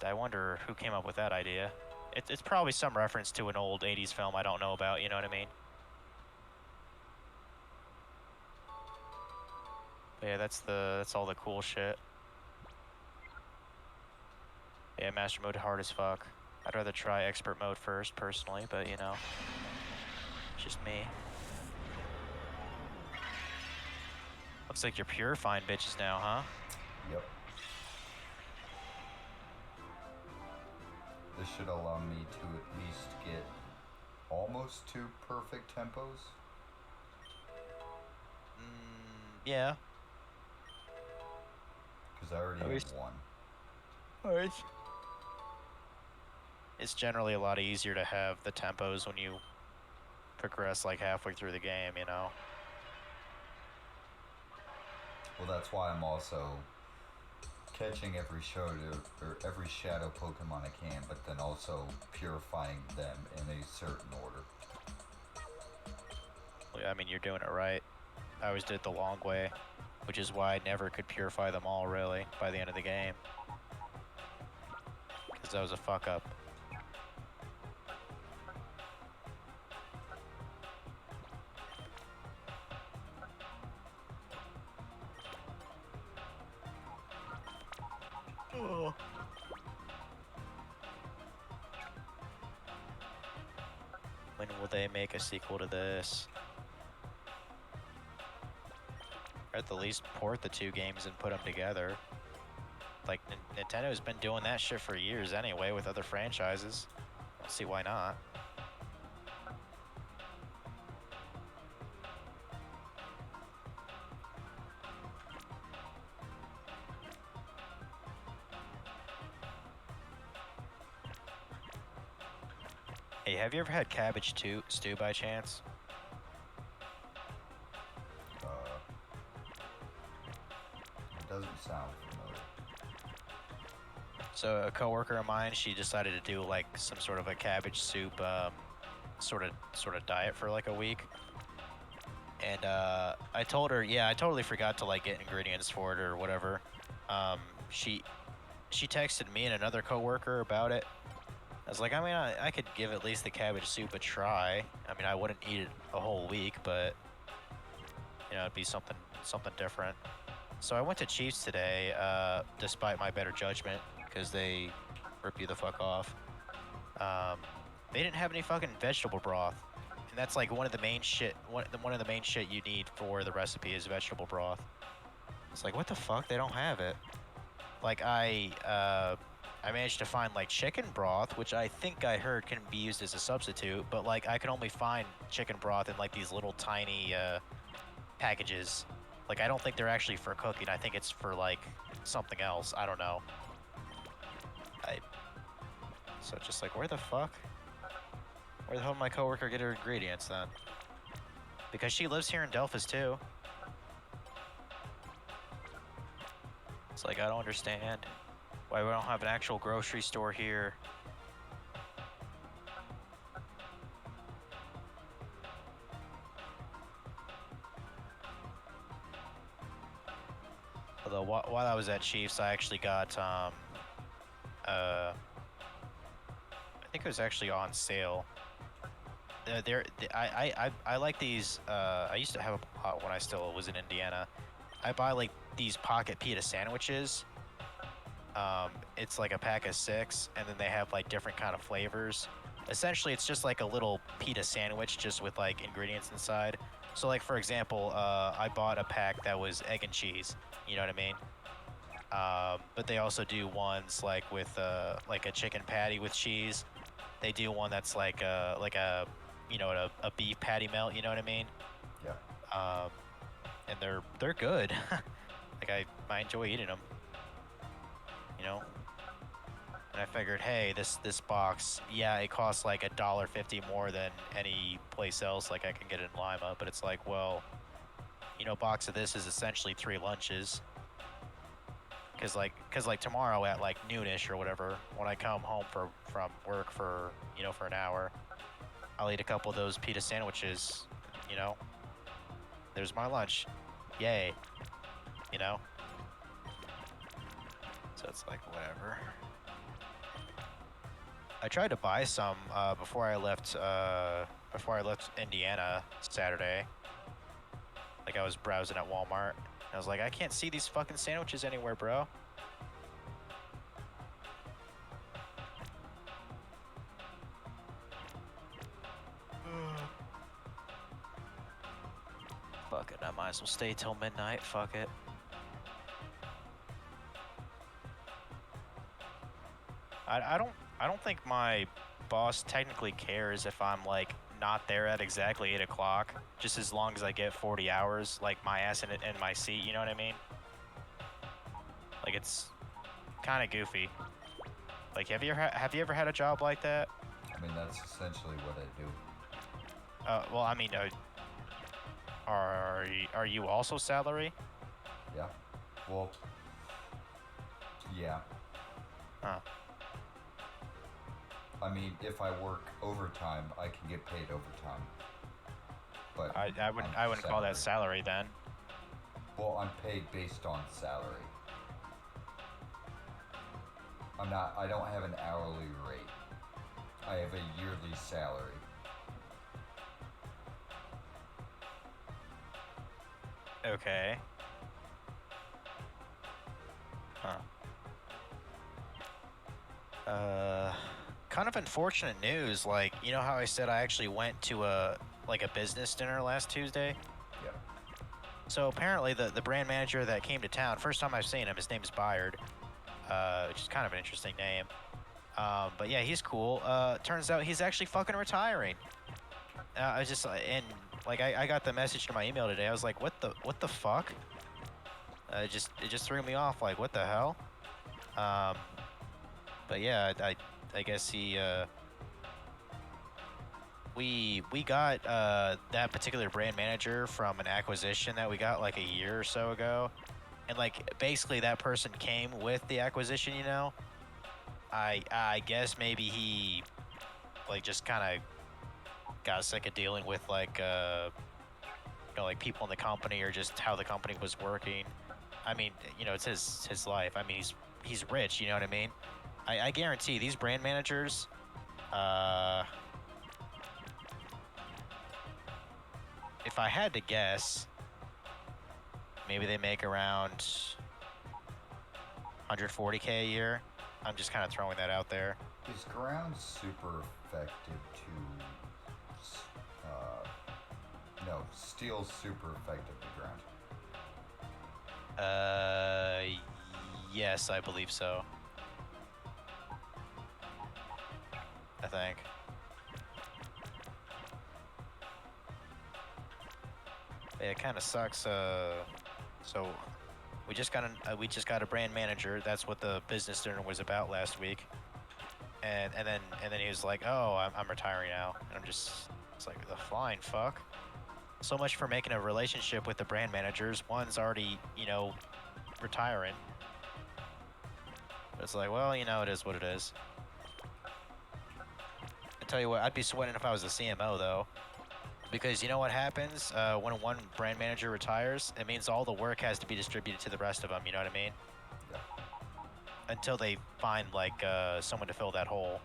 S2: I wonder who came up with that idea. It's probably some reference to an old 80s film I don't know about, you know what I mean? But yeah, that's all the cool shit. Yeah, master mode hard as fuck. I'd rather try expert mode first, personally, but you know, it's just me. Looks like you're purifying bitches now, huh?
S1: Yep. This should allow me to at least get almost 2 perfect tempos.
S2: Yeah.
S1: Because I already have 1.
S2: Alright. It's generally a lot easier to have the tempos when you progress like halfway through the game, you know?
S1: Well, that's why I'm also catching every shadow Pokemon I can, but then also purifying them in a certain order.
S2: Well, I mean, you're doing it right. I always did it the long way, which is why I never could purify them all, really, by the end of the game. Because that was a fuck up. Oh. When will they make a sequel to this? Or at the least port the 2 games and put them together. Like, Nintendo's been doing that shit for years anyway with other franchises. I don't see why not. Hey, have you ever had cabbage stew by chance?
S1: It doesn't sound familiar.
S2: So a coworker of mine, she decided to do like some sort of a cabbage soup sort of diet for like a week. And I told her, yeah, I totally forgot to like get ingredients for it or whatever. She texted me and another coworker about it. I was like, I mean, I could give at least the cabbage soup a try. I mean, I wouldn't eat it a whole week, but you know, it'd be something different. So I went to Chiefs today, despite my better judgment, because they rip you the fuck off. They didn't have any fucking vegetable broth, and that's like one of the main shit you need for the recipe is vegetable broth. It's like, what the fuck? They don't have it. Like I managed to find like chicken broth, which I think I heard can be used as a substitute, but like I can only find chicken broth in like these little tiny packages. Like I don't think they're actually for cooking. I think it's for like something else. I don't know. So just like, where the fuck? Where the hell did my coworker get her ingredients then? Because she lives here in Delphus too. It's like, I don't understand why we don't have an actual grocery store here. Although while I was at Chiefs, I actually got I think it was actually on sale. I like these. I used to have a pot when I still was in Indiana. I buy like these pocket pita sandwiches. It's like a pack of 6, and then they have like different kind of flavors. Essentially, it's just like a little pita sandwich, just with like ingredients inside. So, like for example, I bought a pack that was egg and cheese. You know what I mean? But they also do ones like with like a chicken patty with cheese. They do one that's like a you know, a beef patty melt. You know what I mean?
S1: Yeah.
S2: And they're good. Like I enjoy eating them. You know. And I figured, hey, this box, yeah, it costs like $1.50 more than any place else. Like I can get it in Lima, but it's like, well, you know, a box of this is essentially 3 lunches. Cause like tomorrow at like noonish or whatever, when I come home from work for, you know, for an hour, I'll eat a couple of those pita sandwiches. You know, there's my lunch. Yay. You know. So it's like whatever. I tried to buy some before I left Indiana Saturday. Like I was browsing at Walmart. I was like, I can't see these fucking sandwiches anywhere, bro. Fuck it, I might as well stay till midnight. Fuck it. I don't think my boss technically cares if I'm like not there at exactly 8 o'clock, just as long as I get 40 hours, like my ass in my seat. You know what I mean? Like it's kind of goofy. Like have you ever had a job like that?
S1: I mean, that's essentially what I do.
S2: Well, I mean, are you also salary?
S1: Yeah. Well, yeah.
S2: Huh.
S1: I mean, if I work overtime, I can get paid overtime. But
S2: I wouldn't call that salary then.
S1: Well, I'm paid based on salary. I don't have an hourly rate. I have a yearly salary.
S2: Okay. Huh. Kind of unfortunate news. Like, you know how I said I actually went to a business dinner last Tuesday?
S1: Yeah.
S2: So apparently the brand manager that came to town, first time I've seen him, his name's Byard, which is kind of an interesting name. But yeah, he's cool. Turns out he's actually fucking retiring. I was just, and like I got the message to my email today. I was like, what the fuck? It just threw me off. Like, what the hell? But yeah, I guess he we got that particular brand manager from an acquisition that we got like a year or so ago, and like basically that person came with the acquisition. You know, I guess maybe he like just kind of got sick of dealing with like you know, like people in the company or just how the company was working. I mean, you know, it's his life. I mean, he's rich. You know what I mean? I guarantee these brand managers, if I had to guess, maybe they make around 140K a year. I'm just kind of throwing that out there.
S1: Is ground super effective to, no, steel's super effective to ground?
S2: Yes, I believe so. I think. Yeah, it kind of sucks. So we just got a brand manager. That's what the business dinner was about last week. and then he was like, "Oh, I'm retiring now," and I'm just, it's like the flying fuck. So much for making a relationship with the brand managers. One's already, retiring. But it's like, well, it is what it is. I tell you what, I'd be sweating if I was the CMO though, because you know what happens when one brand manager retires? It means all the work has to be distributed to the rest of them. You know what I mean?
S1: Yeah.
S2: Until they find like someone to fill that hole.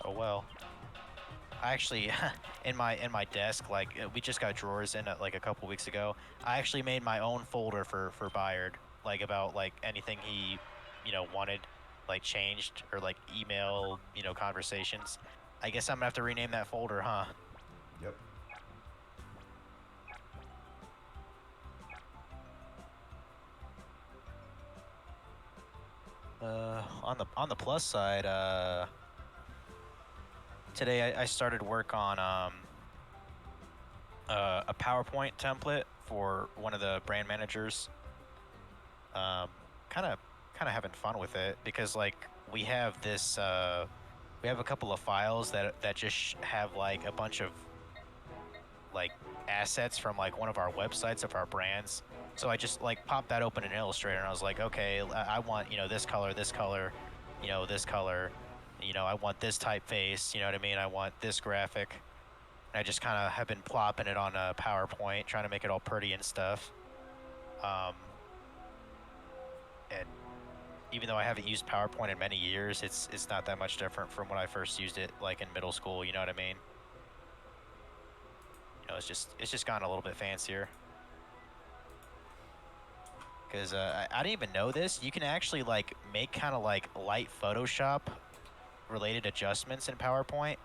S2: Oh well. I actually, in my desk, like we just got drawers in like a couple weeks ago. I actually made my own folder for Byard, like about like anything he, wanted, like changed or like email, conversations. I guess I'm gonna have to rename that folder, huh?
S1: Yep.
S2: On the plus side, today I started work on a PowerPoint template for one of the brand managers. Kind of having fun with it because like we have this we have a couple of files that just have like a bunch of like assets from like one of our websites of our brands. So I just like popped that open in Illustrator and I was like, okay, I want this color, this color, this color, I want this typeface, you know what I mean? I want this graphic. And I just kind of have been plopping it on a PowerPoint, trying to make it all pretty and stuff. And even though I haven't used PowerPoint in many years, it's not that much different from when I first used it, like in middle school. You know what I mean? It's just gotten a little bit fancier. Because I didn't even know this. You can actually like make kind of like light Photoshop related adjustments in PowerPoint.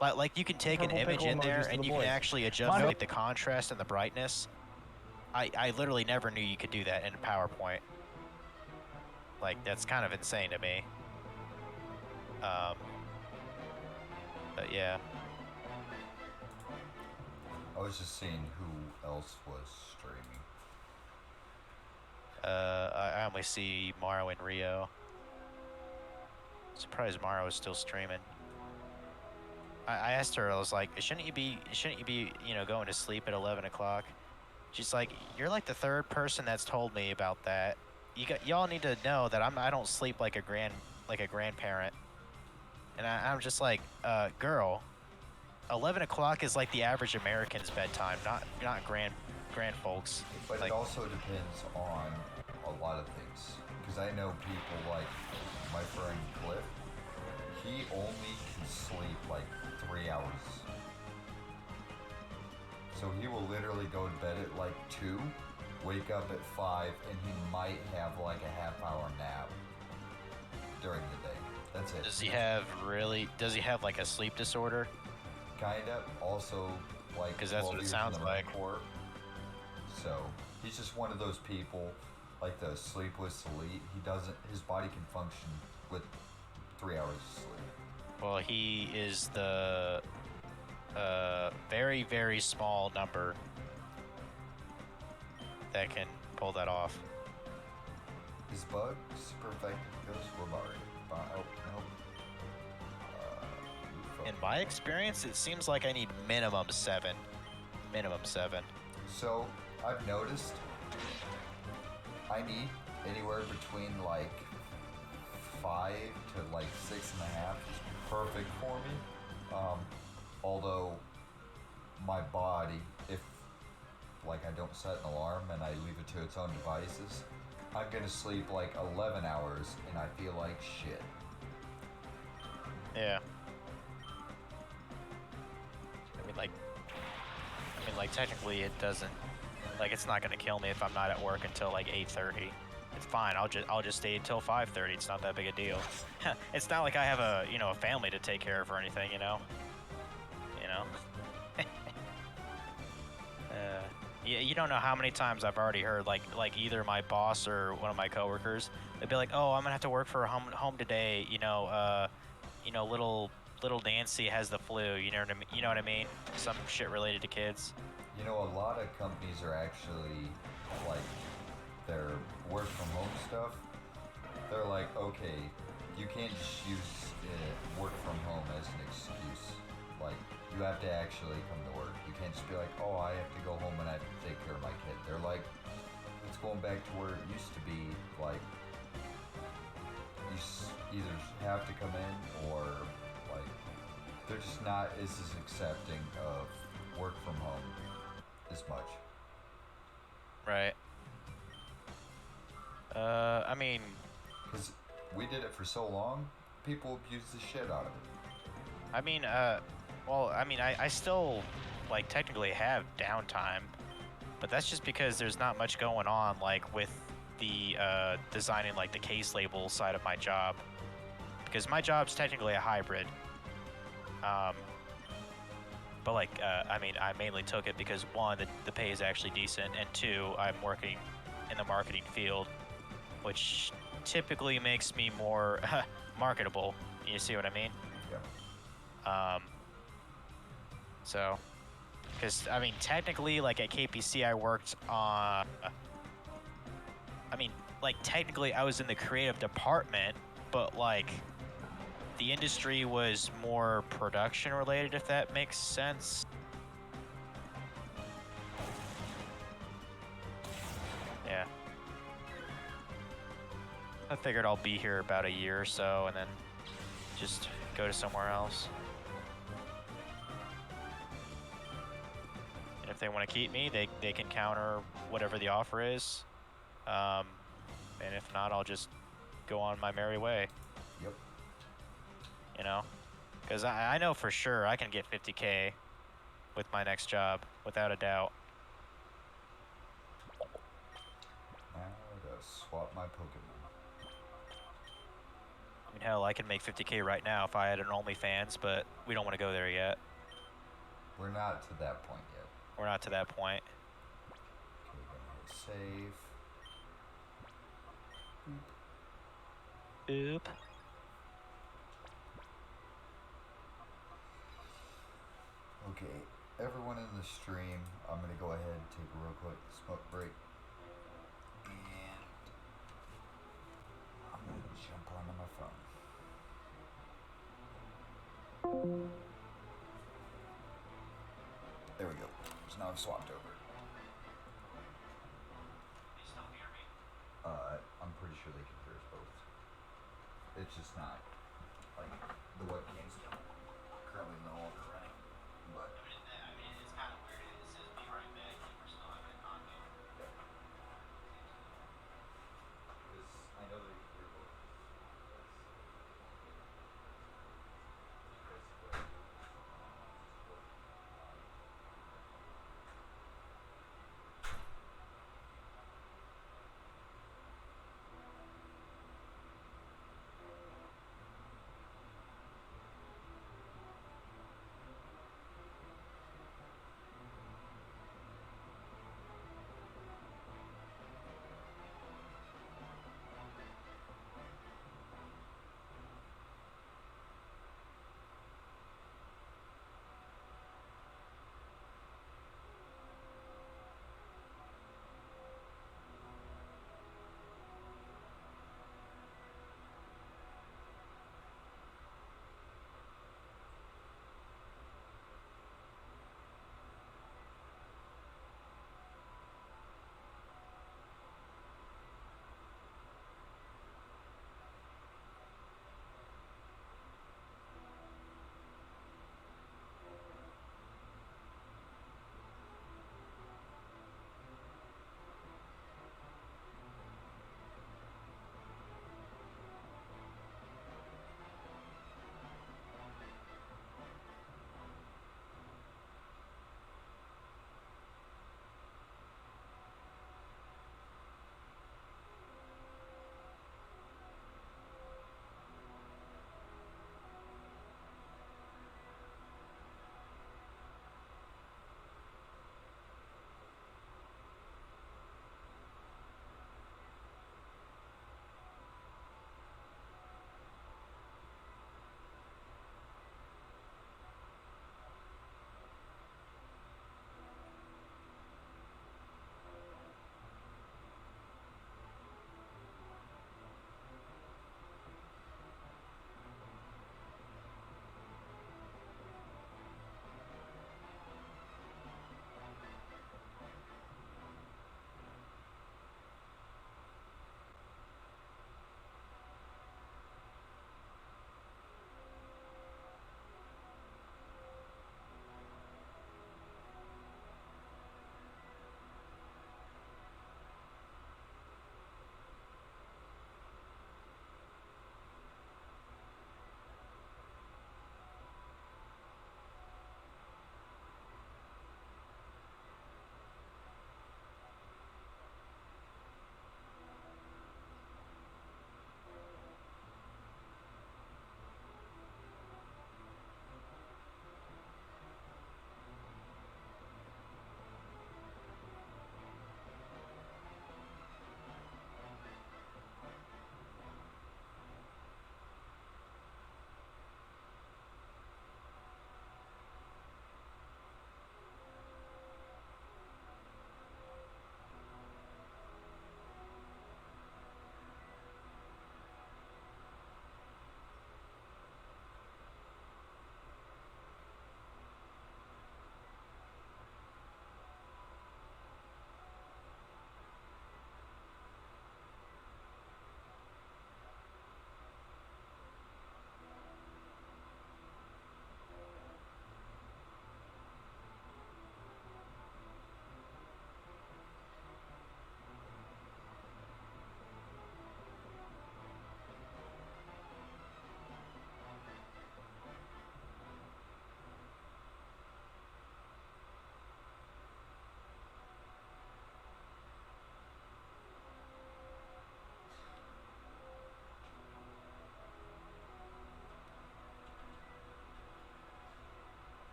S2: Like you can take an image in there and you can actually adjust like the contrast and the brightness. I literally never knew you could do that in PowerPoint. Like that's kind of insane to me. But yeah.
S1: I was just seeing who else was streaming.
S2: I only see Morrow and Rio. Surprised Morrow is still streaming. I asked her, I was like, shouldn't you be, going to sleep at 11 o'clock? She's like, you're like the third person that's told me about that. Y'all need to know that I don't sleep like a grandparent. And I'm just like, girl, 11 o'clock is like the average American's bedtime, not grand folks.
S1: But
S2: like,
S1: it also depends on a lot of things. Because I know people like my friend Cliff, he only can sleep like 3 hours. So he will literally go to bed at like 2, wake up at 5, and he might have like a half-hour nap during the day. That's it.
S2: Does he have like a sleep disorder?
S1: Kinda. Also, like,
S2: because that's what it sounds like.
S1: Corps. So he's just one of those people, like the sleepless elite. His body can function with 3 hours of sleep.
S2: Well, he is the very, very small number that can pull that off.
S1: Is Bug super effective? Goes Robari.
S2: In my experience, it seems like I need minimum 7. Minimum 7.
S1: So I've noticed I need anywhere between like 5 to like 6.5 is perfect for me. Although my body, if like I don't set an alarm and I leave it to its own devices, I'm gonna sleep like 11 hours and I feel like shit.
S2: Yeah. I mean, like technically it doesn't, like it's not gonna kill me if I'm not at work until like 8:30. It's fine. I'll just stay until 5:30. It's not that big a deal. It's not like I have a a family to take care of or anything. You don't know how many times I've already heard like either my boss or one of my coworkers, they'd be like, "Oh, I'm gonna have to work for home today. Little Nancy has the flu." You know what I mean? Some shit related to kids.
S1: You know, a lot of companies are actually like their work from home stuff, they're like, okay, you can't just use work from home as an excuse. Like, you have to actually come to work. You can't just be like, oh, I have to go home and I have to take care of my kid. They're like, it's going back to where it used to be. Like, you either have to come in or, like, they're just not as accepting of work from home as much.
S2: Right. I mean,
S1: Because we did it for so long, people abused the shit out of it.
S2: I mean, well, I mean, I still, like, technically have downtime, but that's just because there's not much going on, like, with the, designing, like, the case label side of my job. Because my job's technically a hybrid. But, like, I mean, I mainly took it because, one, the pay is actually decent, and two, I'm working in the marketing field, which typically makes me more marketable. You see what I mean?
S1: Yeah.
S2: So, because, I mean, technically, like, at KPC, I worked on, I mean, like, technically, I was in the creative department, but, like, the industry was more production related, if that makes sense. Yeah. I figured I'll be here about a year or so and then just go to somewhere else. And if they want to keep me, they can counter whatever the offer is. And if not, I'll just go on my merry way.
S1: Yep.
S2: You know? Because I know for sure I can get 50K with my next job, without a doubt.
S1: Now to swap my Pokemon.
S2: I mean, hell, I can make 50K right now if I had an OnlyFans, but we don't want to go there yet.
S1: We're not to that point yet.
S2: We're not to that point.
S1: Okay, we're gonna hit save.
S2: Boop.
S1: Okay, everyone in the stream, I'm gonna go ahead and take a real quick smoke break. And I'm gonna jump onto my phone. There we go. So now I've swapped over.
S2: They still hear me?
S1: I'm pretty sure they can hear us both. It's just not, like, the webcam's currently no longer running. But
S2: I mean, it's kind of weird. It says be right back. We're still having a convo.
S1: yeah. Because I know they can hear both.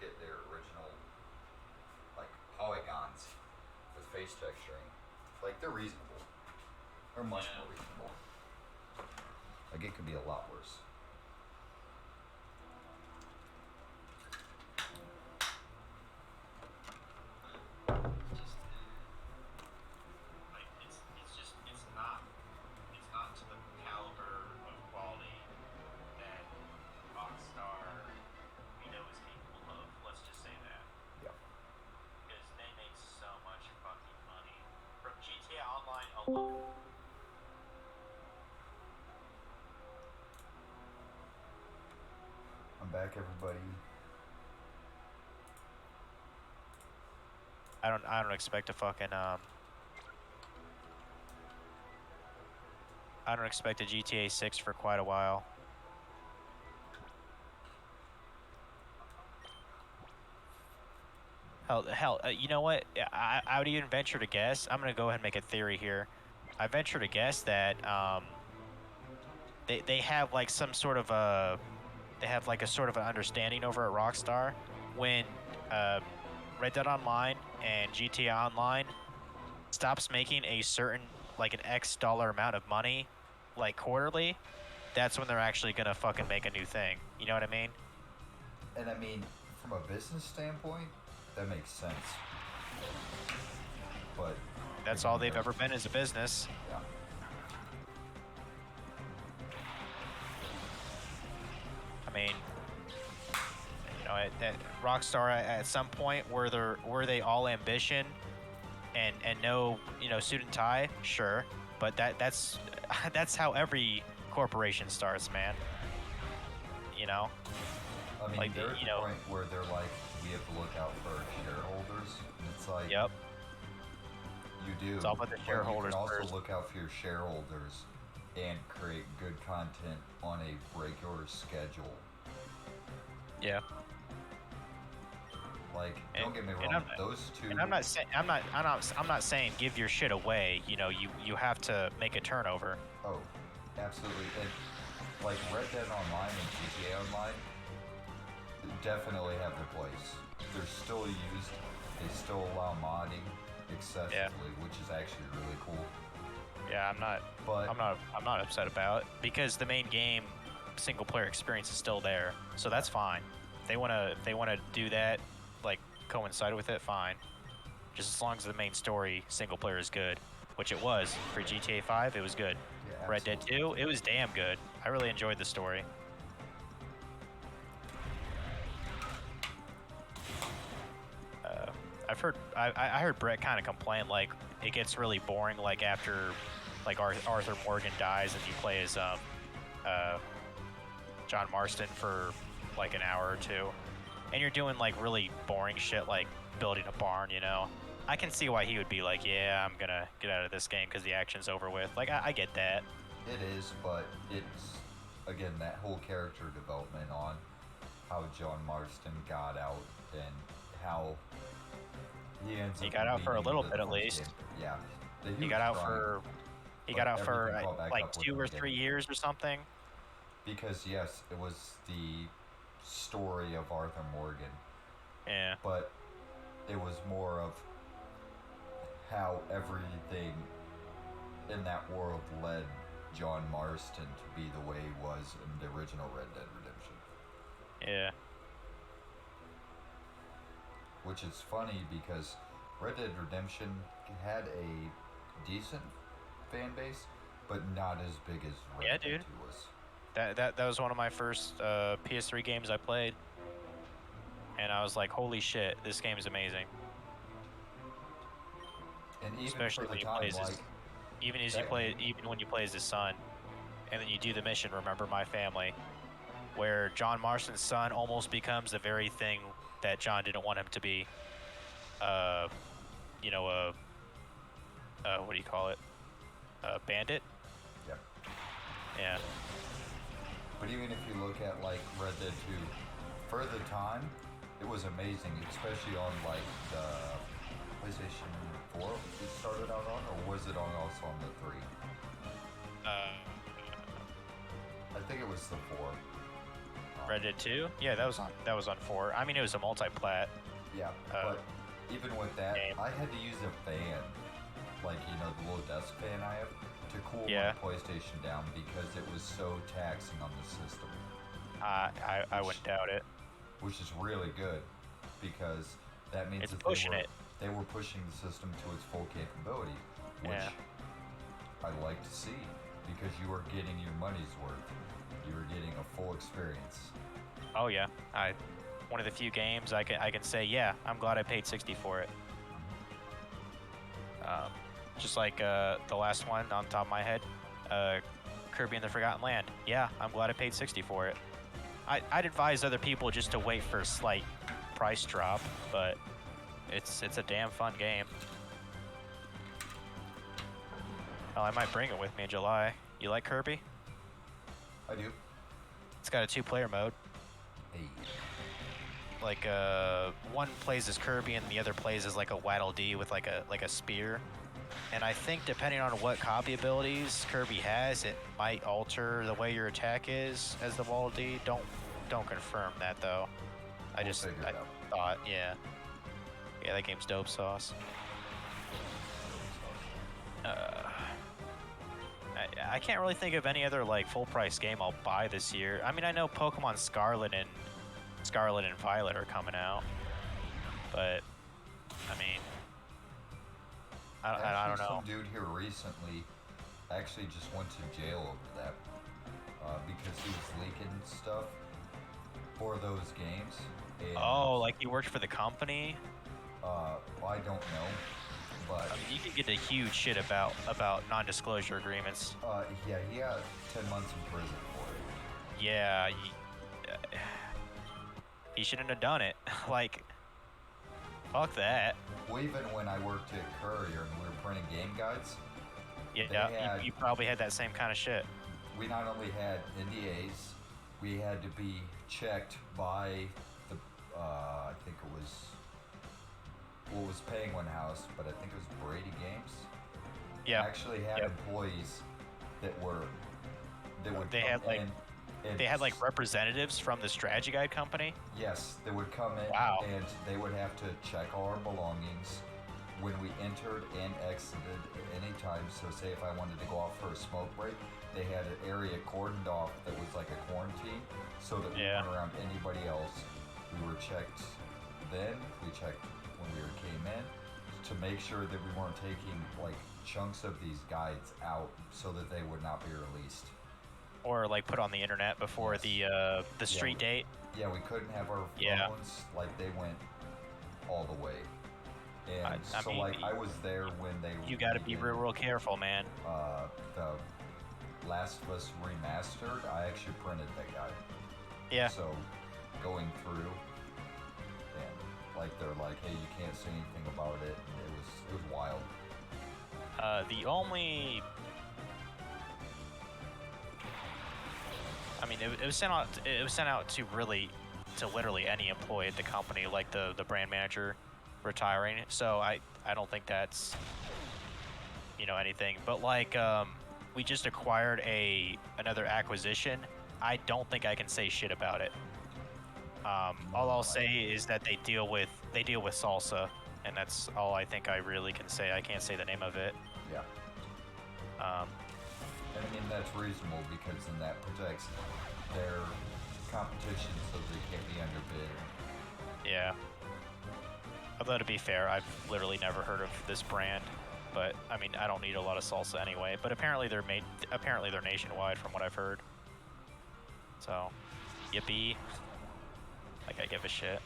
S1: at their original like polygons with face texturing, like they're reasonable. They're much more reasonable. Like it could be a lot worse.
S2: It's not to the caliber of quality that Rockstar we know is capable of. Let's just say that.
S1: Yeah.
S2: Because they make so much fucking money from GTA Online alone.
S1: I'm back, everybody.
S2: I don't expect to fucking I don't expect a GTA 6 for quite a while. Hell, you know what? I would even venture to guess. I'm gonna go ahead and make a theory here. I venture to guess that they have like some sort of a they have like a sort of an understanding over at Rockstar when Red Dead Online and GTA Online stops making a certain like an X dollar amount of money like quarterly, that's when they're actually gonna fucking make a new thing. You know what I mean?
S1: And I mean, from a business standpoint, that makes sense. But
S2: That's all they've ever been as a business.
S1: yeah.
S2: I mean, you know, at Rockstar at some point were they all ambition and no, you know, suit and tie? Sure, but that's that's how every corporation starts, man. You know,
S1: I mean,
S2: like,
S1: they're at
S2: you
S1: the
S2: know-
S1: point where they're like, we have to look out for our shareholders. And it's like,
S2: yep.
S1: you do.
S2: It's all about the
S1: but
S2: shareholders
S1: you can also
S2: first.
S1: look out for your shareholders and create good content on a regular schedule.
S2: Yeah.
S1: Like,
S2: And-
S1: don't get me
S2: and
S1: wrong,
S2: I'm-
S1: those two.
S2: And I'm not saying give your shit away. You know, you have to make a turnover.
S1: Oh, absolutely. And like Red Dead Online and GTA Online definitely have their place. They're still used. They still allow modding excessively, which is actually really cool.
S2: Yeah,
S1: But
S2: I'm not upset about it because the main game single player experience is still there. So that's fine. If they wanna do that, like coincide with it, fine. Just as long as the main story single player is good, which it was for GTA 5, it was good.
S1: yeah,
S2: Red Dead 2, it was damn good. I really enjoyed the story. I heard Brett kind of complain like it gets really boring like after like Arthur Morgan dies and you play as John Marston for like an hour or two, and you're doing like really boring shit like building a barn. You know, I can see why he would be like, yeah, I'm gonna get out of this game because the action's over with. Like I get that.
S1: it is, but it's again that whole character development on how John Marston got out and how he ends
S2: He
S1: up
S2: got out for a
S1: leading
S2: little
S1: the
S2: bit at
S1: first
S2: least.
S1: game. Yeah,
S2: He
S1: was
S2: got out
S1: trying,
S2: for he
S1: but
S2: got out for
S1: everything caught back
S2: like
S1: up with
S2: 2
S1: him
S2: or
S1: again.
S2: 3 years or something.
S1: Because yes, it was the story of Arthur Morgan,
S2: Yeah.
S1: but it was more of how everything in that world led John Marston to be the way he was in the original Red Dead Redemption.
S2: Yeah.
S1: Which is funny because Red Dead Redemption had a decent fan base, but not as big as Red
S2: Yeah,
S1: Dead
S2: dude.
S1: 2 was.
S2: That was one of my first PS3 games I played, and I was like, "Holy shit, this game is amazing!"
S1: And even
S2: Especially
S1: for
S2: when
S1: the
S2: you
S1: time,
S2: play as
S1: like,
S2: his, even when you play as his son, and then you do the mission. Remember my family, where John Marston's son almost becomes the very thing that John didn't want him to be. You know, what do you call it? A bandit.
S1: yeah.
S2: Yeah.
S1: But even if you look at like Red Dead 2, for the time, it was amazing, especially on like the PlayStation 4 it started out on, or was it also on the 3? I think it was the 4.
S2: Red Dead 2? Yeah, that was on 4. I mean, it was a multi-plat.
S1: Yeah,
S2: Uh,
S1: but even with that,
S2: game.
S1: I had to use a fan, like the little desk fan I have, to cool
S2: Yeah.
S1: my PlayStation down because it was so taxing on the system,
S2: I wouldn't doubt it.
S1: which is really good because that means
S2: It's
S1: that
S2: pushing it.
S1: they were pushing the system to its full capability, which
S2: Yeah.
S1: I like to see because you are getting your money's worth. You are getting a full experience.
S2: Oh yeah. One of the few games I can say, yeah, I'm glad I paid 60 for it. Just like the last one on top of my head, Kirby and the Forgotten Land. Yeah, I'm glad I paid 60 for it. I'd advise other people just to wait for a slight price drop, but it's a damn fun game. Oh, I might bring it with me in July. You like Kirby?
S1: I do.
S2: It's got a 2-player mode.
S1: Hey.
S2: Like one plays as Kirby and the other plays as like a Waddle Dee with like a spear. And I think depending on what copy abilities Kirby has, it might alter the way your attack is as the Waddle Dee. Don't confirm that though. I
S1: We'll
S2: just
S1: figure it out.
S2: thought, yeah. Yeah, that game's dope sauce. I can't really think of any other like full price game I'll buy this year. I mean, I know Pokemon Scarlet and Violet are coming out, but I mean, I don't know.
S1: Some dude here recently actually just went to jail over that because he was leaking stuff for those games. And,
S2: Oh, like he worked for the company?
S1: I don't know, but
S2: I mean, you can get into huge shit about non-disclosure agreements.
S1: yeah, he got 10 months in prison for it.
S2: Yeah, he shouldn't have done it. Like, fuck that.
S1: Well, even when I worked at Courier and we were printing game guides,
S2: Yeah,
S1: had-
S2: you probably had that same kind of shit.
S1: we not only had NDAs, we had to be checked by the, I think it was, well, it was Penguin House, but I think it was Brady Games.
S2: Yeah,
S1: Actually had
S2: Yep.
S1: employees that would
S2: They
S1: come
S2: had, like-
S1: in and
S2: they had like representatives from the strategy guide company.
S1: yes, they would come in
S2: Wow.
S1: and they would have to check all our belongings when we entered and exited at any time. So say if I wanted to go off for a smoke break, they had an area cordoned off that was like a quarantine so that we
S2: Yeah.
S1: weren't around anybody else. We were checked then, we checked when we came in to make sure that we weren't taking like chunks of these guides out so that they would not be released.
S2: Or like put on the internet before
S1: Yes.
S2: the street date.
S1: Yeah, we couldn't have our
S2: Yeah.
S1: phones, like they went all the way. And
S2: I
S1: so
S2: mean,
S1: like I was there when they
S2: You got to be
S1: redid,
S2: real careful, man.
S1: the Last of Us remastered. I actually printed that guide.
S2: Yeah.
S1: So going through and like they're like, hey, you can't say anything about it. And it was wild.
S2: The only, I mean, it was sent out. It was sent out to literally any employee at the company, like the brand manager retiring. So I don't think that's anything. But like we just acquired another acquisition. I don't think I can say shit about it. All I'll say is that they deal with salsa, and that's all I think I really can say. I can't say the name of it.
S1: Yeah. And I mean that's reasonable because then that protects their competition so they can't be underbid.
S2: Yeah. Although to be fair, I've literally never heard of this brand, but I mean I don't need a lot of salsa anyway. But apparently they're nationwide from what I've heard. So, yippee! Like I give a shit.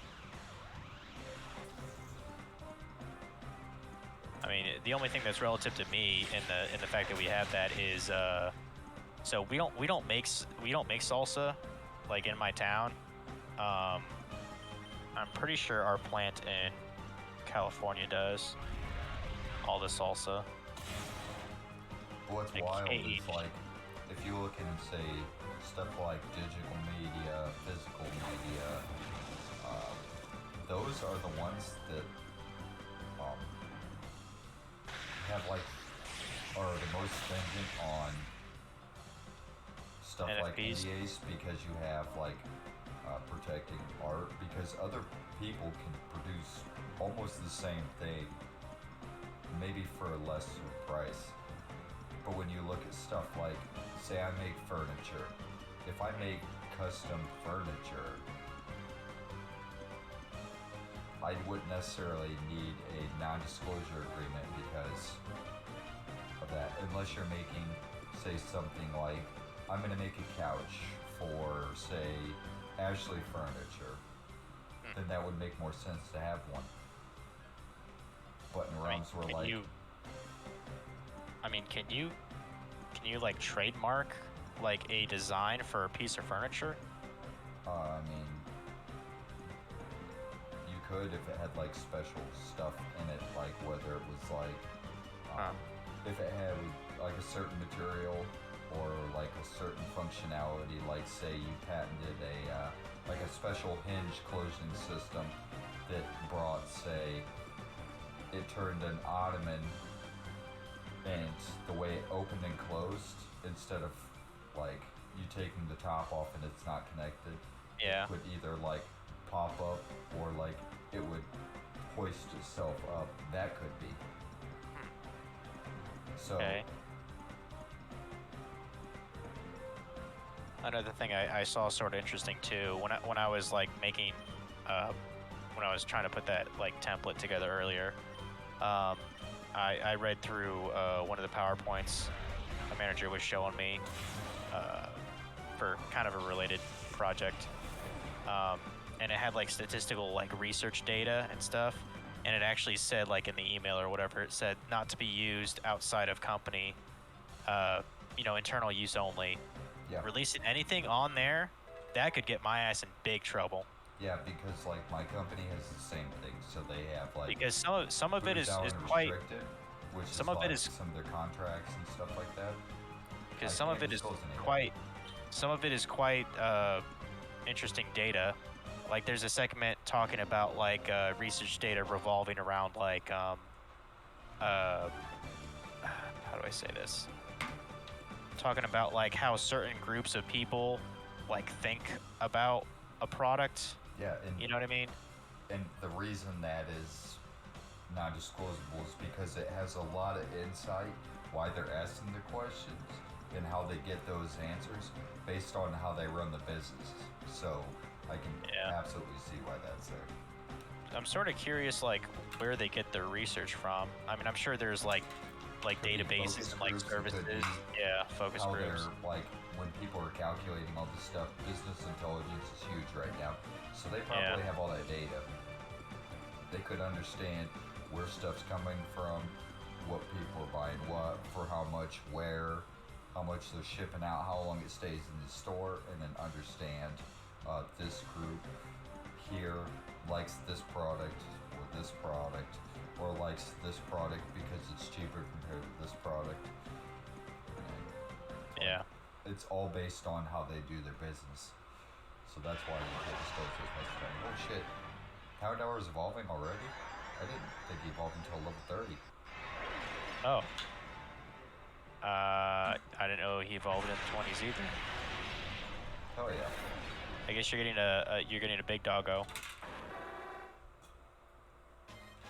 S2: I mean, the only thing that's relative to me in the fact that we have that is so we don't make salsa like in my town. I'm pretty sure our plant in California does all the salsa.
S1: What's
S2: Like
S1: wild
S2: cage.
S1: is like if you look and say stuff like digital media, physical media, those are the ones that have like are the most stringent on stuff like
S2: NFTs?
S1: NDAs because you have like protecting art because other people can produce almost the same thing, maybe for a lesser price. But when you look at stuff like, say, I make furniture. If I make custom furniture, I wouldn't necessarily need a non-disclosure agreement because of that, unless you're making, say, something like, I'm going to make a couch for, say, Ashley Furniture, then that would make more sense to have one. Button
S2: I mean,
S1: realms were
S2: can
S1: like,
S2: you? I mean, can you like trademark like a design for a piece of furniture?
S1: I mean, you could if it had like special stuff in it, like whether it was like, if it had like a certain material or like a certain functionality, like say you patented a like a special hinge closing system that brought, say, it turned an ottoman and the way it opened and closed, instead of like you taking the top off and it's not connected,
S2: Yeah.
S1: it would either like pop up or like it would hoist itself up. That could be. So
S2: Okay. Another thing I saw sort of interesting too when I was like making when I was trying to put that like template together earlier. I read through one of the PowerPoints a manager was showing me for kind of a related project, and it had like statistical like research data and stuff, and it actually said like in the email or whatever it said not to be used outside of company, internal use only.
S1: yeah,
S2: Releasing anything on there, that could get my ass in big trouble.
S1: yeah, because like my company has the same thing, so they have like
S2: Because some of it is
S1: Booz Allen
S2: quite
S1: restricted, which
S2: some
S1: is
S2: of it
S1: like
S2: is
S1: some of their contracts and stuff like that.
S2: because
S1: I
S2: some of
S1: can't
S2: it is
S1: disclose any of that.
S2: quite some of it is quite interesting data. Like there's a segment talking about like research data revolving around like how do I say this? Talking about like how certain groups of people like think about a product.
S1: Yeah, and
S2: You know what I mean?
S1: and the reason that is non-disclosable is because it has a lot of insight why they're asking the questions and how they get those answers based on how they run the business. So I can
S2: Yeah.
S1: absolutely see why that's there.
S2: I'm sort of curious like where they get their research from. I mean, I'm sure there's like
S1: Could be
S2: databases
S1: focus
S2: and like
S1: groups, it could
S2: services.
S1: be
S2: Yeah, focus
S1: how
S2: groups.
S1: they're like when people are calculating all this stuff. Business intelligence is huge right now, so they probably have all that data. They could understand where stuff's coming from, what people are buying what, for how much, where, how much they're shipping out, how long it stays in the store, and then understand this group here likes this product or likes this product because it's cheaper compared to this product. And
S2: Yeah.
S1: it's all based on how they do their business. So that's why you can't disclose as much time. Oh shit. Power Hour is evolving already? I didn't think he evolved until level 30.
S2: Oh. I didn't know he evolved in the 20s either.
S1: Hell yeah.
S2: I guess you're getting a big doggo.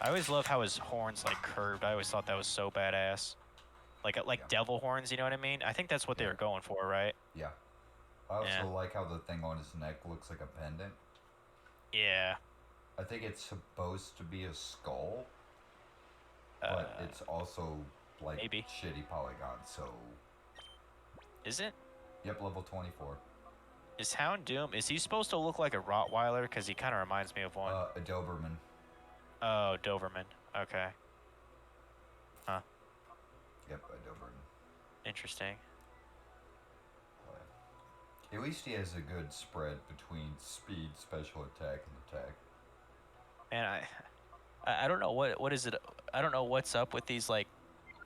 S2: I always love how his horns like curved. I always thought that was so badass. Like
S1: Yeah.
S2: devil horns, you know what I mean? I think that's what they
S1: Yeah.
S2: were going for, right?
S1: Yeah. I also
S2: Yeah.
S1: like how the thing on his neck looks like a pendant.
S2: Yeah.
S1: I think it's supposed to be a skull, but it's also like
S2: maybe.
S1: shitty polygon, so
S2: Is it?
S1: yep, level 24.
S2: Is Houndoom, is he supposed to look like a Rottweiler? Because he kind of reminds me of one.
S1: A Doberman.
S2: Oh, Doberman. Okay. Huh.
S1: Yep, a Doberman.
S2: Interesting.
S1: At least he has a good spread between speed, special attack, and attack.
S2: Man, I don't know what is it. I don't know what's up with these like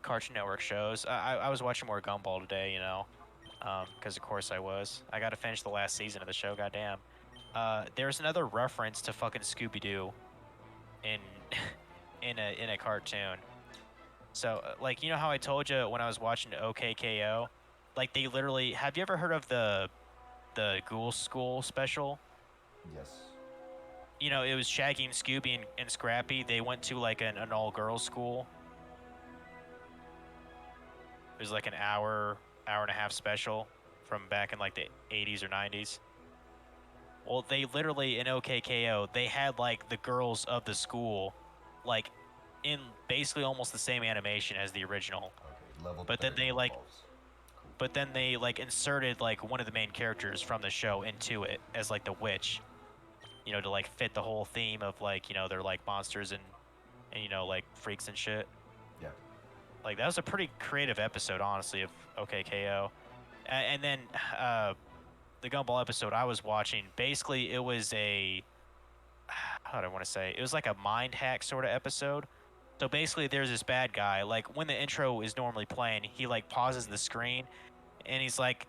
S2: Cartoon Network shows. I was watching more Gumball today, you know, because of course I was. I got to finish the last season of the show. Goddamn. There's another reference to fucking Scooby Doo in in a cartoon. So like you know how I told you when I was watching OKKO, like they literally. Have you ever heard of the Ghoul School special?
S1: Yes.
S2: You know, it was Shaggy and Scooby and Scrappy. They went to like an all-girls school. It was like an hour and a half special from back in like the 80s or 90s. Well, they literally in OKKO, they had like the girls of the school, like in basically almost the same animation as the original.
S1: Okay. Level
S2: But then
S1: 30
S2: they like,
S1: involves. Cool.
S2: but then they like inserted like one of the main characters from the show into it as like the witch, you know, to like fit the whole theme of like, you know, they're like monsters and you know, like freaks and shit.
S1: Yeah.
S2: Like that was a pretty creative episode, honestly, of OKKO. And then the Gumball episode I was watching, basically it was a, how do I want to say? It was like a mind hack sort of episode. So basically, there's this bad guy. Like when the intro is normally playing, he like pauses the screen, and he's like,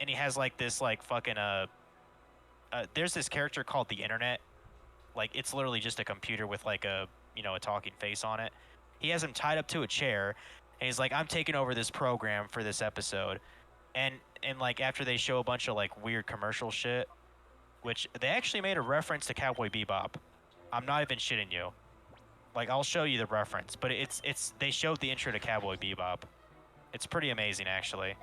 S2: and he has like this like fucking there's this character called the Internet. Like it's literally just a computer with like a, you know, a talking face on it. He has him tied up to a chair, and he's like, I'm taking over this program for this episode. And like after they show a bunch of like weird commercial shit, which they actually made a reference to Cowboy Bebop. I'm not even shitting you. Like I'll show you the reference, but it's they showed the intro to Cowboy Bebop. It's pretty amazing actually.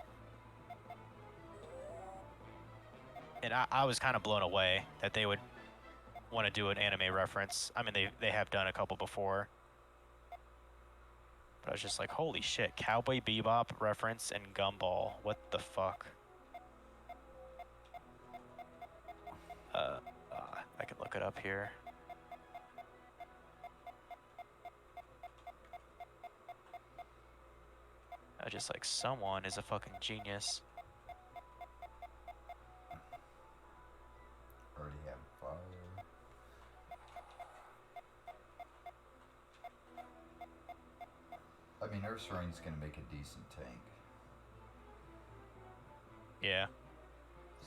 S2: And I was kind of blown away that they would want to do an anime reference. I mean, they have done a couple before. But I was just like, holy shit, Cowboy Bebop reference and Gumball. What the fuck? I can look it up here. I just like, someone is a fucking genius.
S1: Already have fire. I mean, Ursaring's gonna make a decent tank.
S2: Yeah.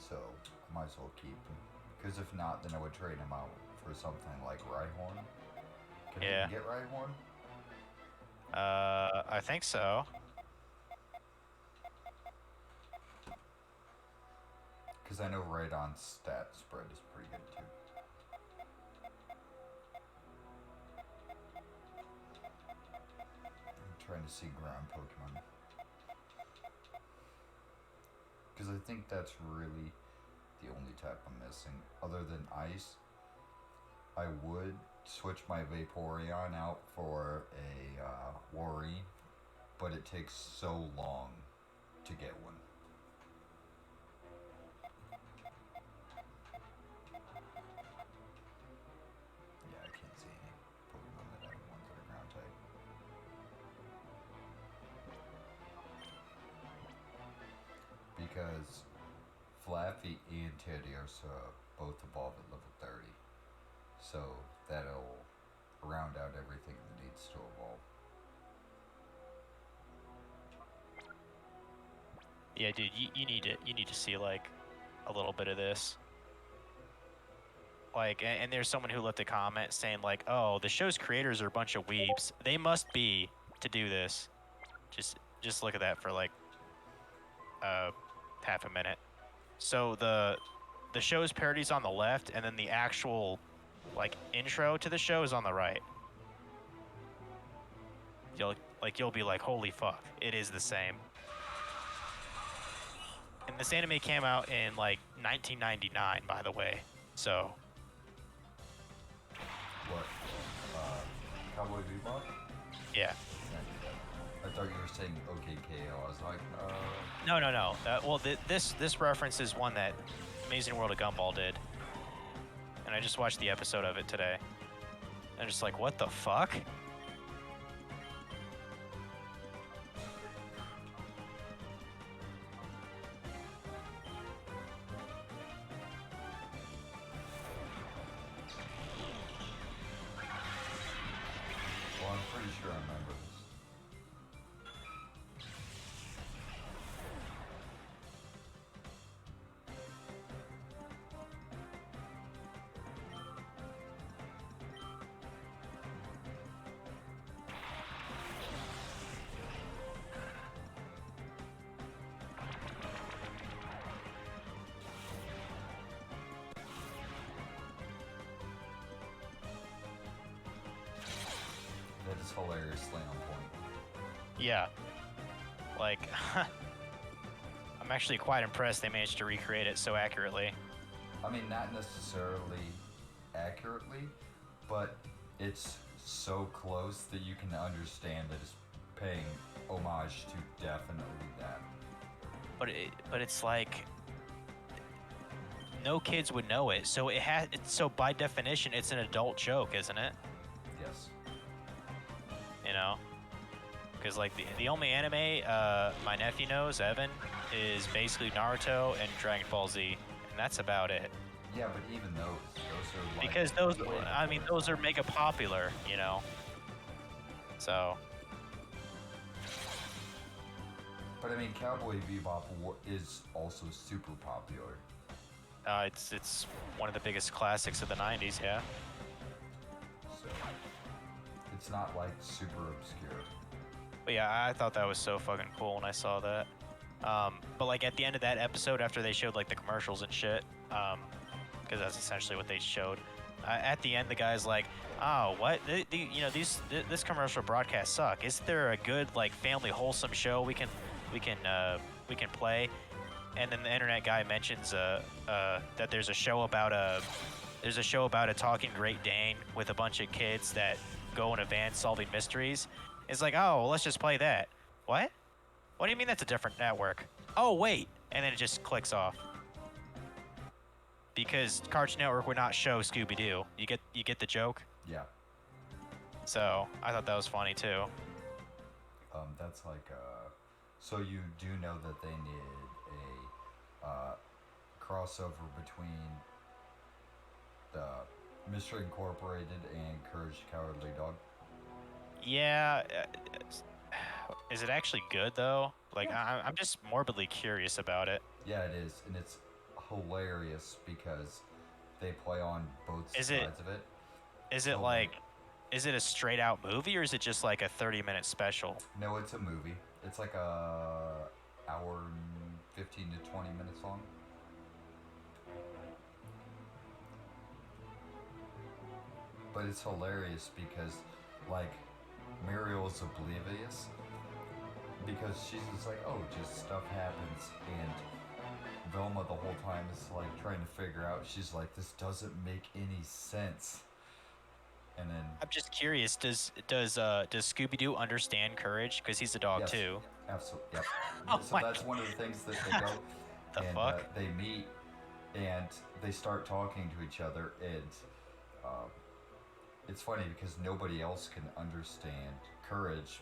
S1: So, I might as well keep him. Because if not, then I would trade him out for something like Rhyhorn. Can
S2: Yeah.
S1: we get Rhyhorn?
S2: I think so.
S1: Because I know Rhydon's stat spread is pretty good too. I'm trying to see ground Pokemon. Because I think that's really the only type I'm missing. Other than Ice, I would switch my Vaporeon out for a Worry, but it takes so long to get one. Yeah, I can't see any Pokemon that have ones that are ground type. Because Flaffy and Teddiursa both evolve at level 30. So that'll round out everything that needs to evolve.
S2: Yeah, dude, you need to see like a little bit of this. Like, and there's someone who left a comment saying like, "Oh, the show's creators are a bunch of weebs. They must be to do this." Just look at that for like half a minute. So the show's parodies on the left, and then the actual like intro to the show is on the right. You'll be like, "Holy fuck, it is the same." And this anime came out in like 1999, by the way. So
S1: What? Cowboy Bebop?
S2: yeah.
S1: I thought you were saying OKKO. I was like,
S2: No. Well, this reference is one that Amazing World of Gumball did, and I just watched the episode of it today. I'm just like, what the fuck?
S1: well, I'm pretty sure I remember this. hilariously on point.
S2: Yeah. Like, I'm actually quite impressed they managed to recreate it so accurately.
S1: I mean, not necessarily accurately, but it's so close that you can understand that it's paying homage to definitely that.
S2: But it's like no kids would know it. So so by definition it's an adult joke, isn't it?
S1: Yes.
S2: You know? Because like the only anime my nephew knows, Evan, is basically Naruto and Dragon Ball Z, and that's about it.
S1: Yeah, but even those are like
S2: Because those,
S1: way
S2: I mean,
S1: before
S2: those are mega popular, you know. So
S1: But I mean, Cowboy Bebop is also super popular.
S2: it's one of the biggest classics of the '90s, yeah.
S1: So it's not like super obscure.
S2: But yeah, I thought that was so fucking cool when I saw that. But like at the end of that episode, after they showed like the commercials and shit, because that's essentially what they showed. At the end, the guy's like, "Oh, what? You know, this commercial broadcast suck. Is there a good like family wholesome show we can play?" And then the internet guy mentions that there's a show about a talking Great Dane with a bunch of kids that go in a van solving mysteries. It's like, oh, well, let's just play that. What? What do you mean that's a different network? Oh, wait. And then it just clicks off. Because Cartoon Network would not show Scooby-Doo. You get the joke?
S1: Yeah.
S2: So I thought that was funny too.
S1: That's like so you do know that they needed a crossover between the Mystery Incorporated and Courage the Cowardly Dog.
S2: Yeah. Is it actually good though? Like I'm just morbidly curious about it.
S1: Yeah, it is, and it's hilarious because they play on both
S2: Is
S1: sides of it.
S2: Is it
S1: So,
S2: like, is it a straight out movie or is it just like a 30-minute special?
S1: No, it's a movie. It's like a hour and 15 to 20 minutes long. But it's hilarious because, like, Muriel's oblivious because she's just like, oh, just stuff happens, and Velma the whole time is like trying to figure out. She's like, this doesn't make any sense. And then
S2: I'm just curious. Does Scooby Doo understand Courage? Because he's a dog
S1: yes,
S2: too.
S1: absolutely, yep.
S2: Oh
S1: So
S2: my
S1: that's
S2: God.
S1: one of the things that they go
S2: The
S1: and
S2: fuck?
S1: they meet and they start talking to each other, and it's funny because nobody else can understand Courage,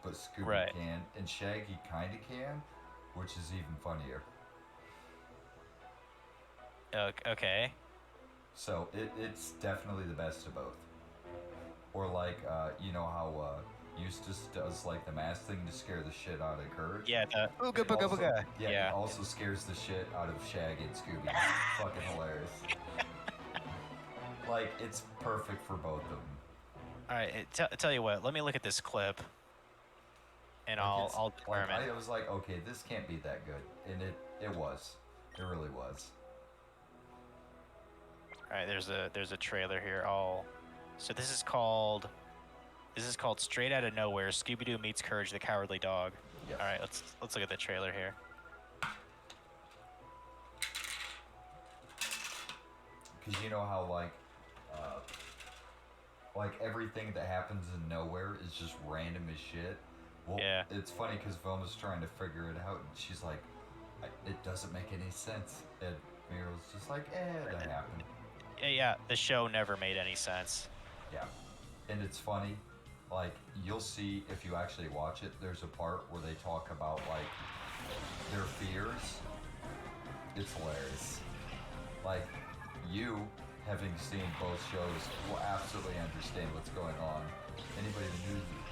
S1: but Scooby
S2: Right.
S1: can, and Shaggy kind of can, which is even funnier.
S2: Okay.
S1: So it's definitely the best of both. Or like, you know how Eustace does like the mask thing to scare the shit out of Courage?
S2: Yeah. The ooga
S1: It
S2: booga
S1: also-
S2: booga.
S1: Yeah,
S2: Yeah.
S1: it also scares the shit out of Shaggy and Scooby. It's fucking hilarious. Like, it's perfect for both of them.
S2: All right. Tell you what. Let me look at this clip, and
S1: Like,
S2: I'll
S1: it's-
S2: I'll determine.
S1: I was like, okay, this can't be that good, and it was. It really was.
S2: All right. There's a trailer here. So this is called Straight Outta Nowhere. Scooby Doo meets Courage the Cowardly Dog.
S1: Yes.
S2: All right. Let's look at the trailer here.
S1: Because you know how like everything that happens in nowhere is just random as shit. Well,
S2: Yeah.
S1: it's funny because Velma's trying to figure it out, and she's like, it doesn't make any sense. And Muriel's just like, that happened.
S2: Yeah. The show never made any sense.
S1: Yeah. And it's funny, like, you'll see if you actually watch it, there's a part where they talk about, like, their fears. It's hilarious. Like, you, having seen both shows, will absolutely understand what's going on. Anybody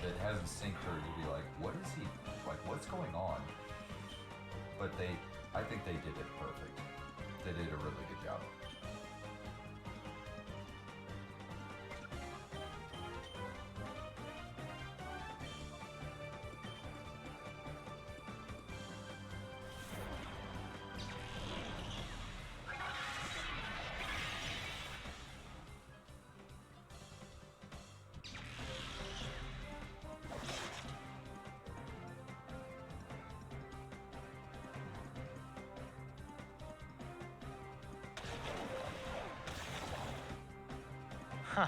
S1: that hasn't seen Courage will be like, what is he, like, what's going on? But I think they did it perfect. They did a really good job.
S2: Huh.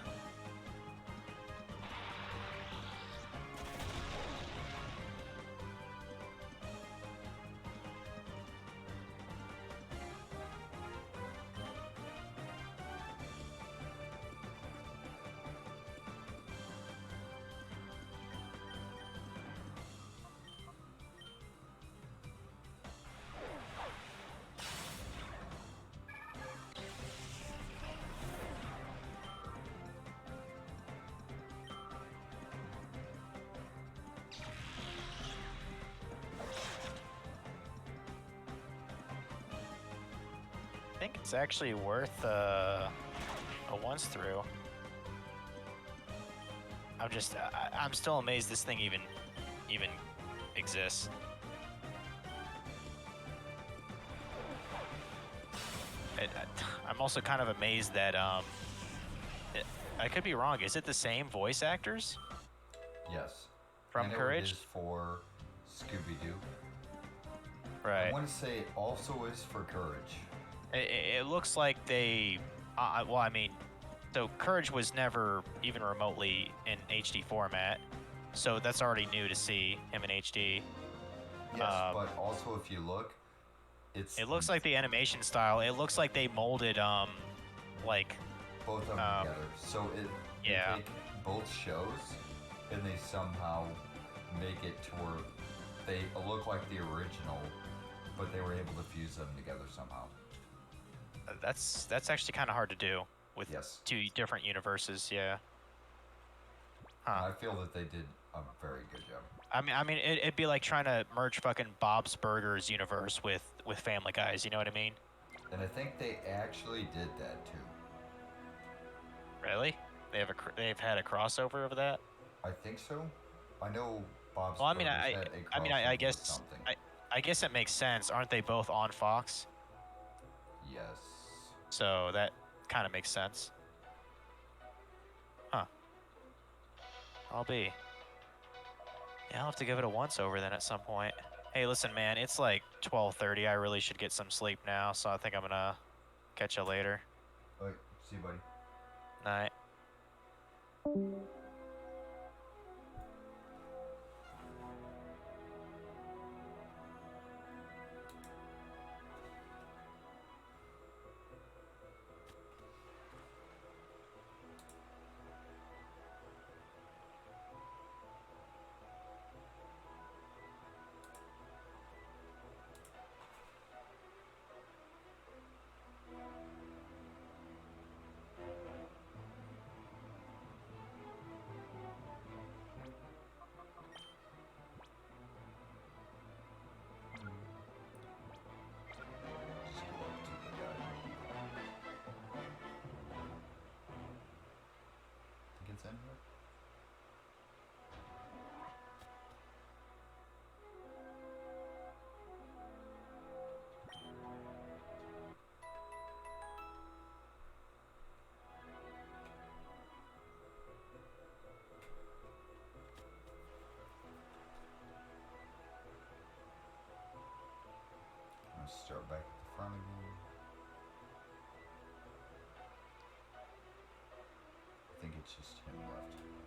S2: I think it's actually worth a once through. I'm still amazed this thing even exists. I'm also kind of amazed that I could be wrong. Is it the same voice actors
S1: Yes.
S2: from
S1: I know
S2: Courage?
S1: it is for Scooby-Doo. I
S2: Right.
S1: want to say it also is for Courage.
S2: It looks like they. Well, I mean, so Courage was never even remotely in HD format, so that's already new to see him in HD.
S1: Yes, but also if you look,
S2: It looks like the animation style. It looks like they molded like
S1: both of them together. So they
S2: yeah.
S1: take both shows and they somehow make it to where they look like the original, but they were able to fuse them together somehow.
S2: That's actually kind of hard to do with
S1: Yes.
S2: two different universes. Yeah.
S1: And
S2: Huh.
S1: I feel that they did a very good job.
S2: I mean, it'd be like trying to merge fucking Bob's Burgers universe with Family Guy's. You know what I mean?
S1: And I think they actually did that too.
S2: Really? They've had a crossover of that.
S1: I think so. I know Bob's
S2: Well, I mean,
S1: Burgers had a crossover
S2: I
S1: with
S2: guess
S1: something.
S2: I guess it makes sense. Aren't they both on Fox?
S1: Yes.
S2: So that kind of makes sense. Huh. I'll be. Yeah, I'll have to give it a once over then at some point. Hey, listen, man, it's like 12:30. I really should get some sleep now, so I think I'm gonna catch you later.
S1: All right. See you, buddy.
S2: Night.
S1: Just go up to the guy. Think it's in here? I'm gonna start back at the front again. I think it's just him left.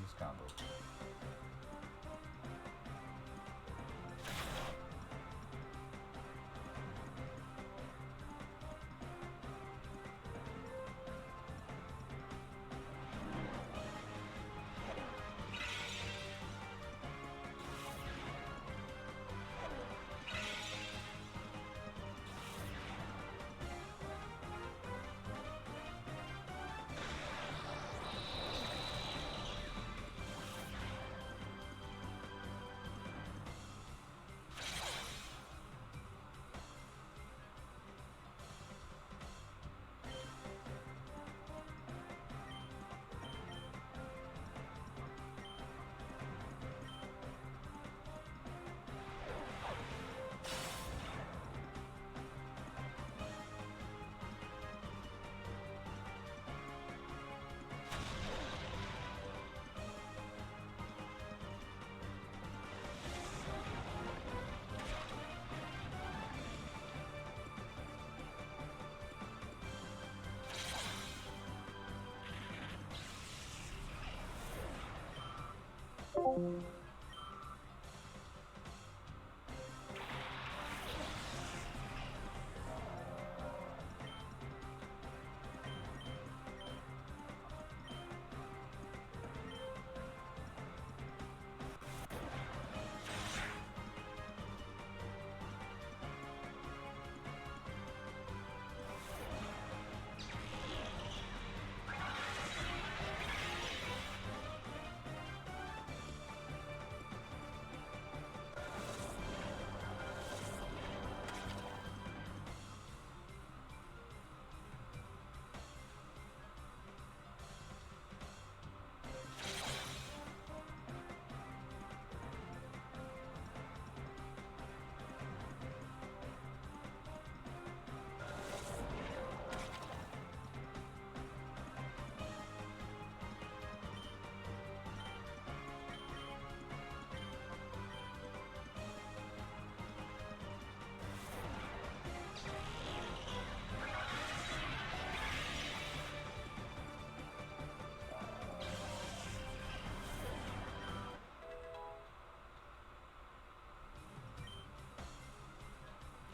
S1: this combo.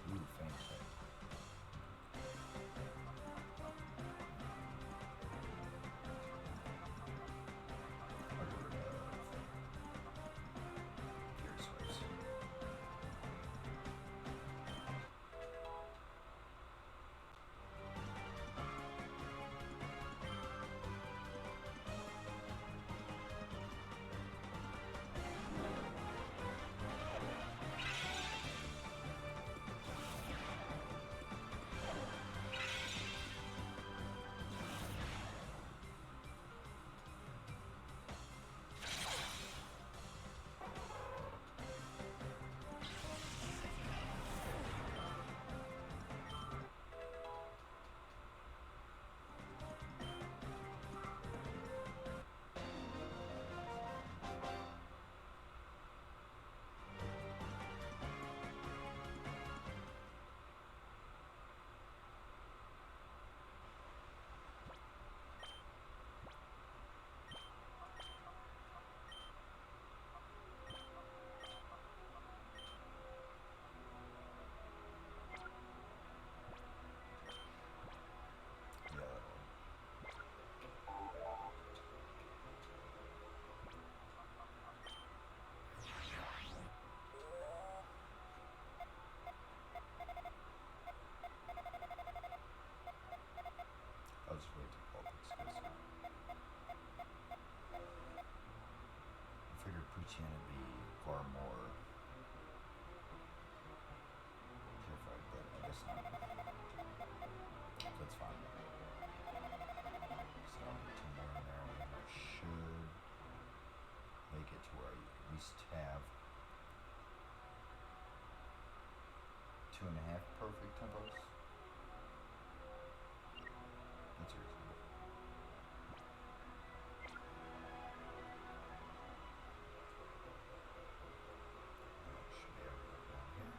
S1: Ooh, faint check. I'll get rid of Fury Swipes. I'll just wait till Politics goes through. I figured Poochin would be far more purified, but I guess not. That's fine. So I'll get 2 more in there, and I should make it to where I at least have 2.5 perfect tempos. That's reasonable. Should be able to go down here.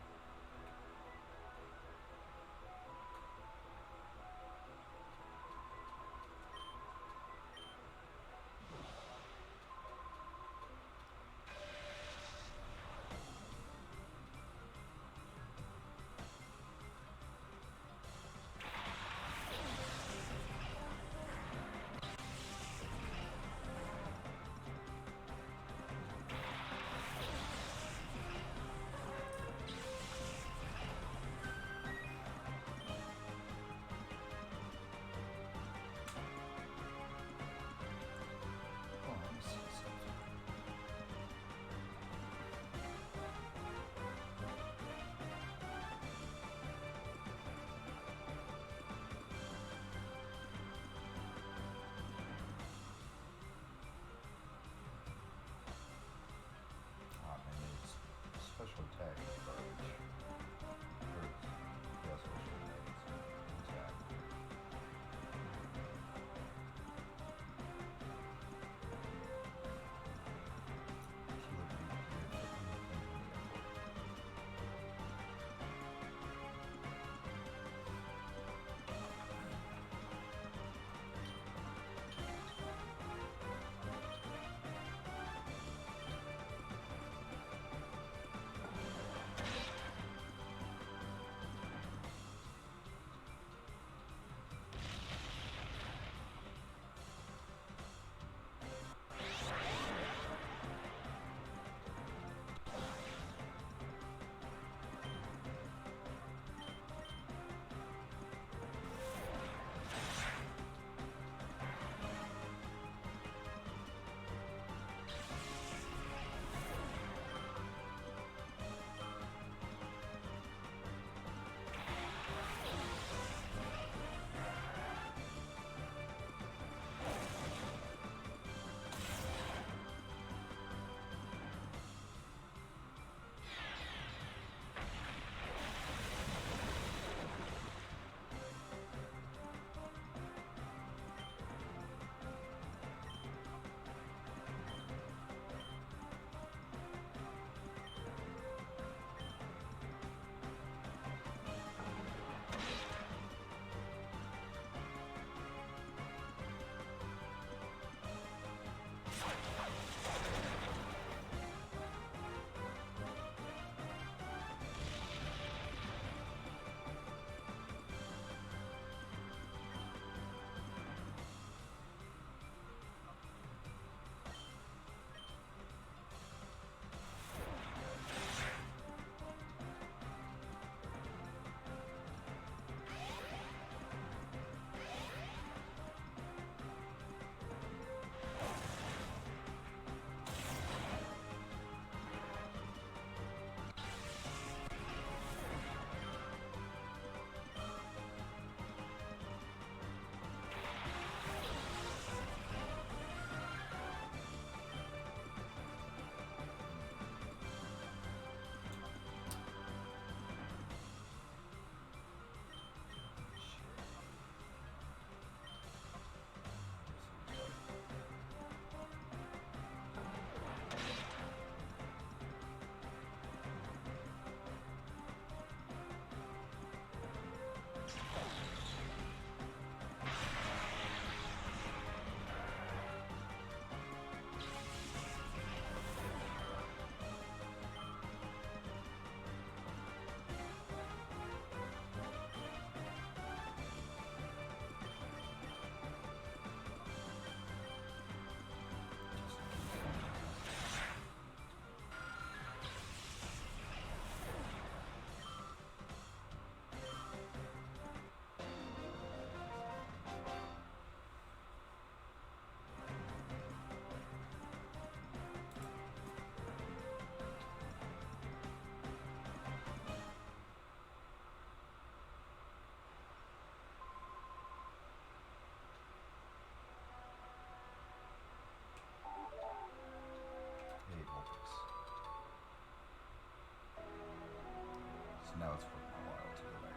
S1: So now it's worth my while to go there.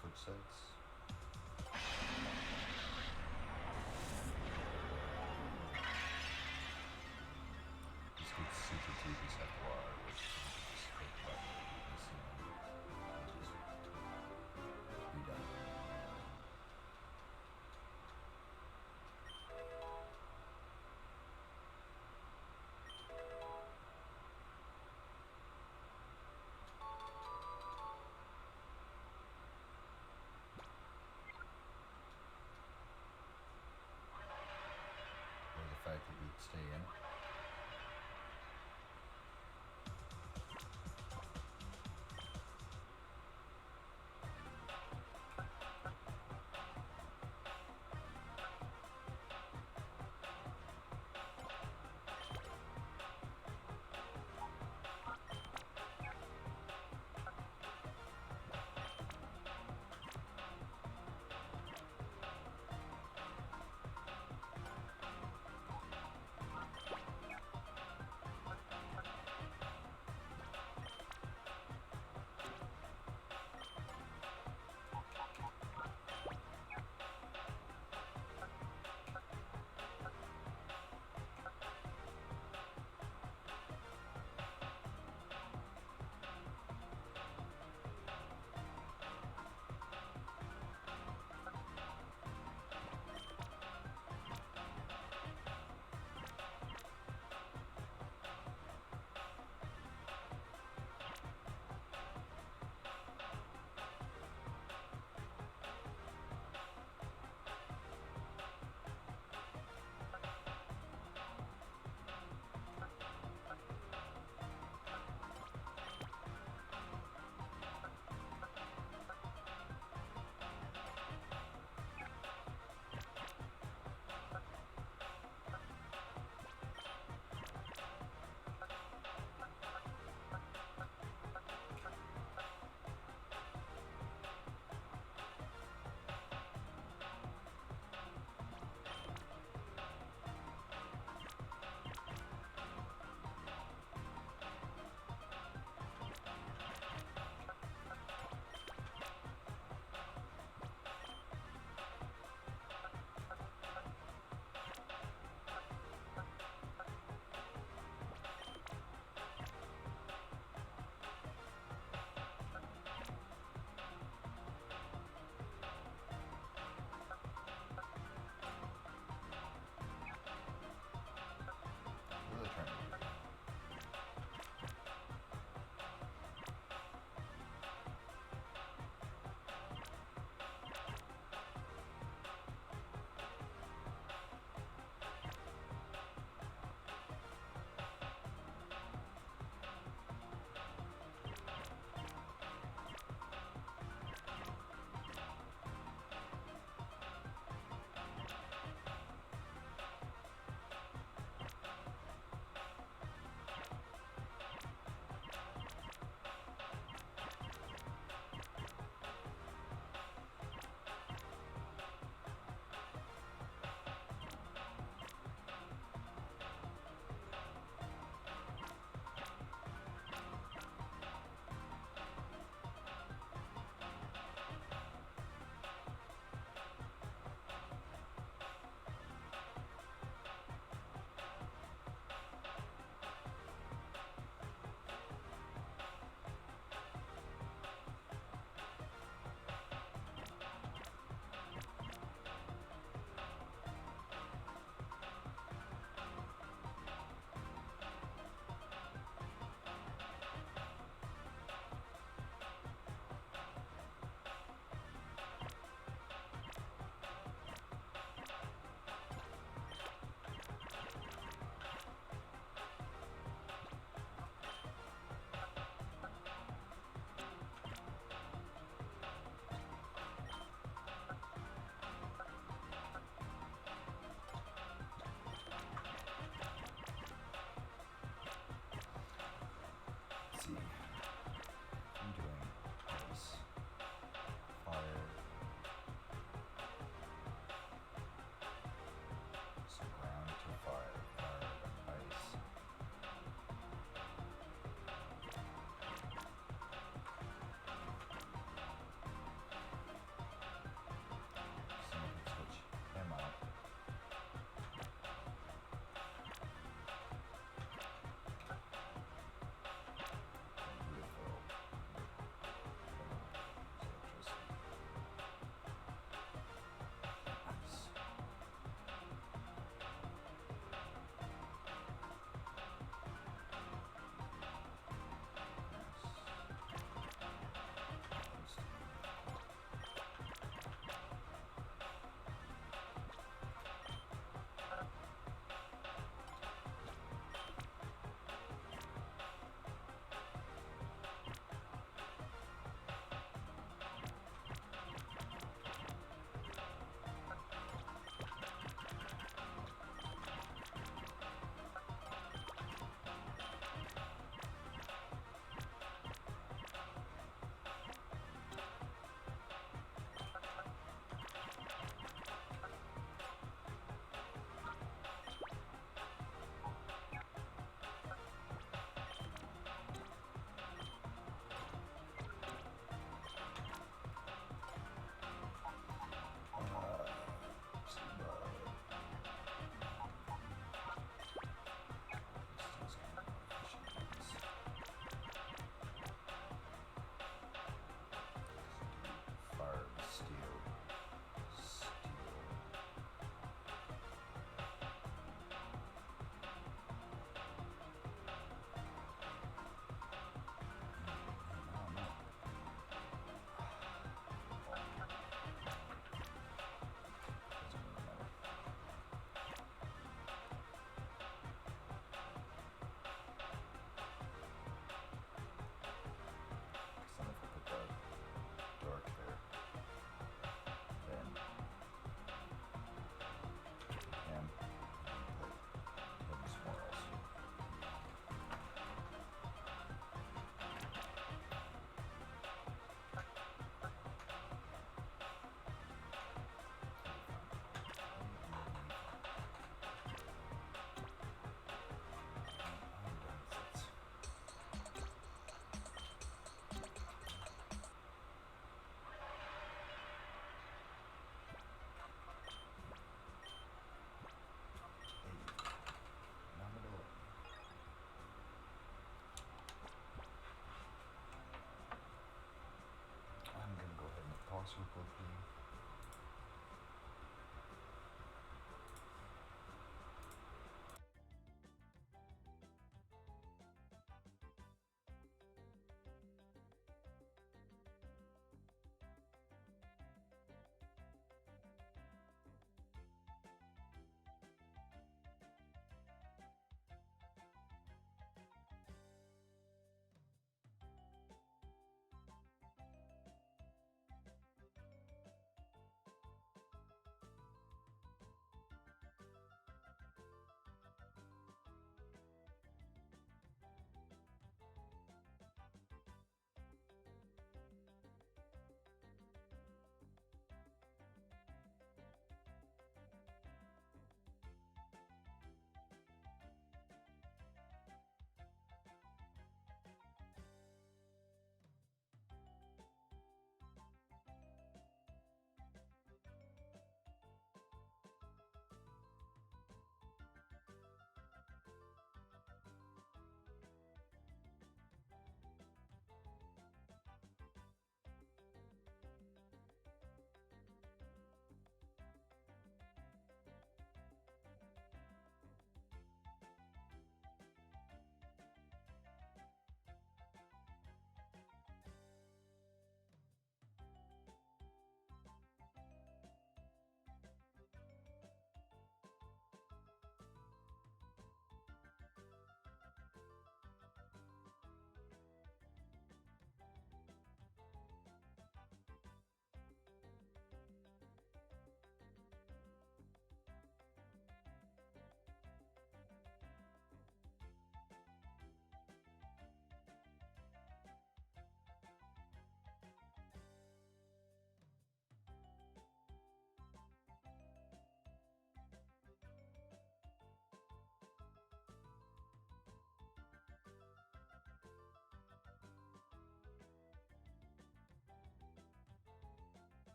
S1: Switch sets. This gets super TV set wire, which is just straight button. Just be done.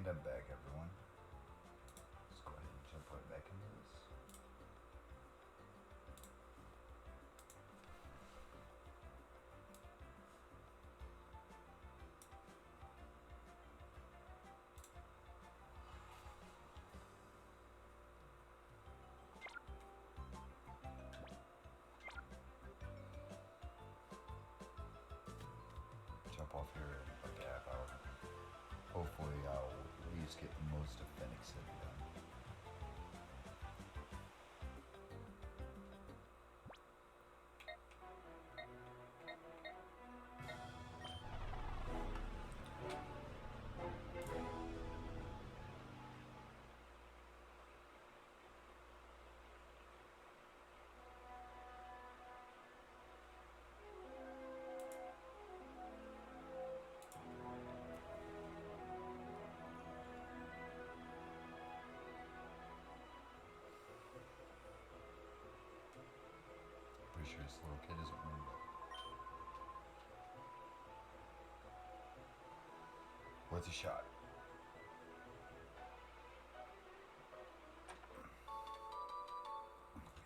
S1: And I'm back, everyone. Let's go ahead and jump right back into this. Jump off here in like a half hour. Hopefully I'll at least get most of Phoenix City done. Pretty sure this little kid isn't wearing that. Worth a shot.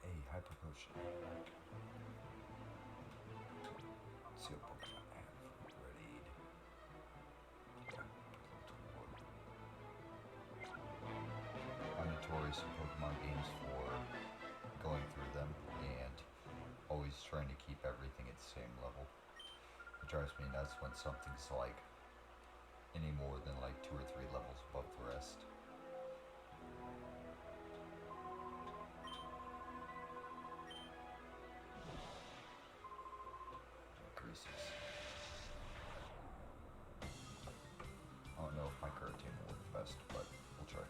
S1: A hyper potion. Let's see what Pokemon I have readied. I'm notorious in Pokemon games for going through them and always trying to keep everything at the same level. It drives me nuts when something's like any more than like 2 or 3 levels above the rest. Greases. I don't know if my current team will work best, but we'll try.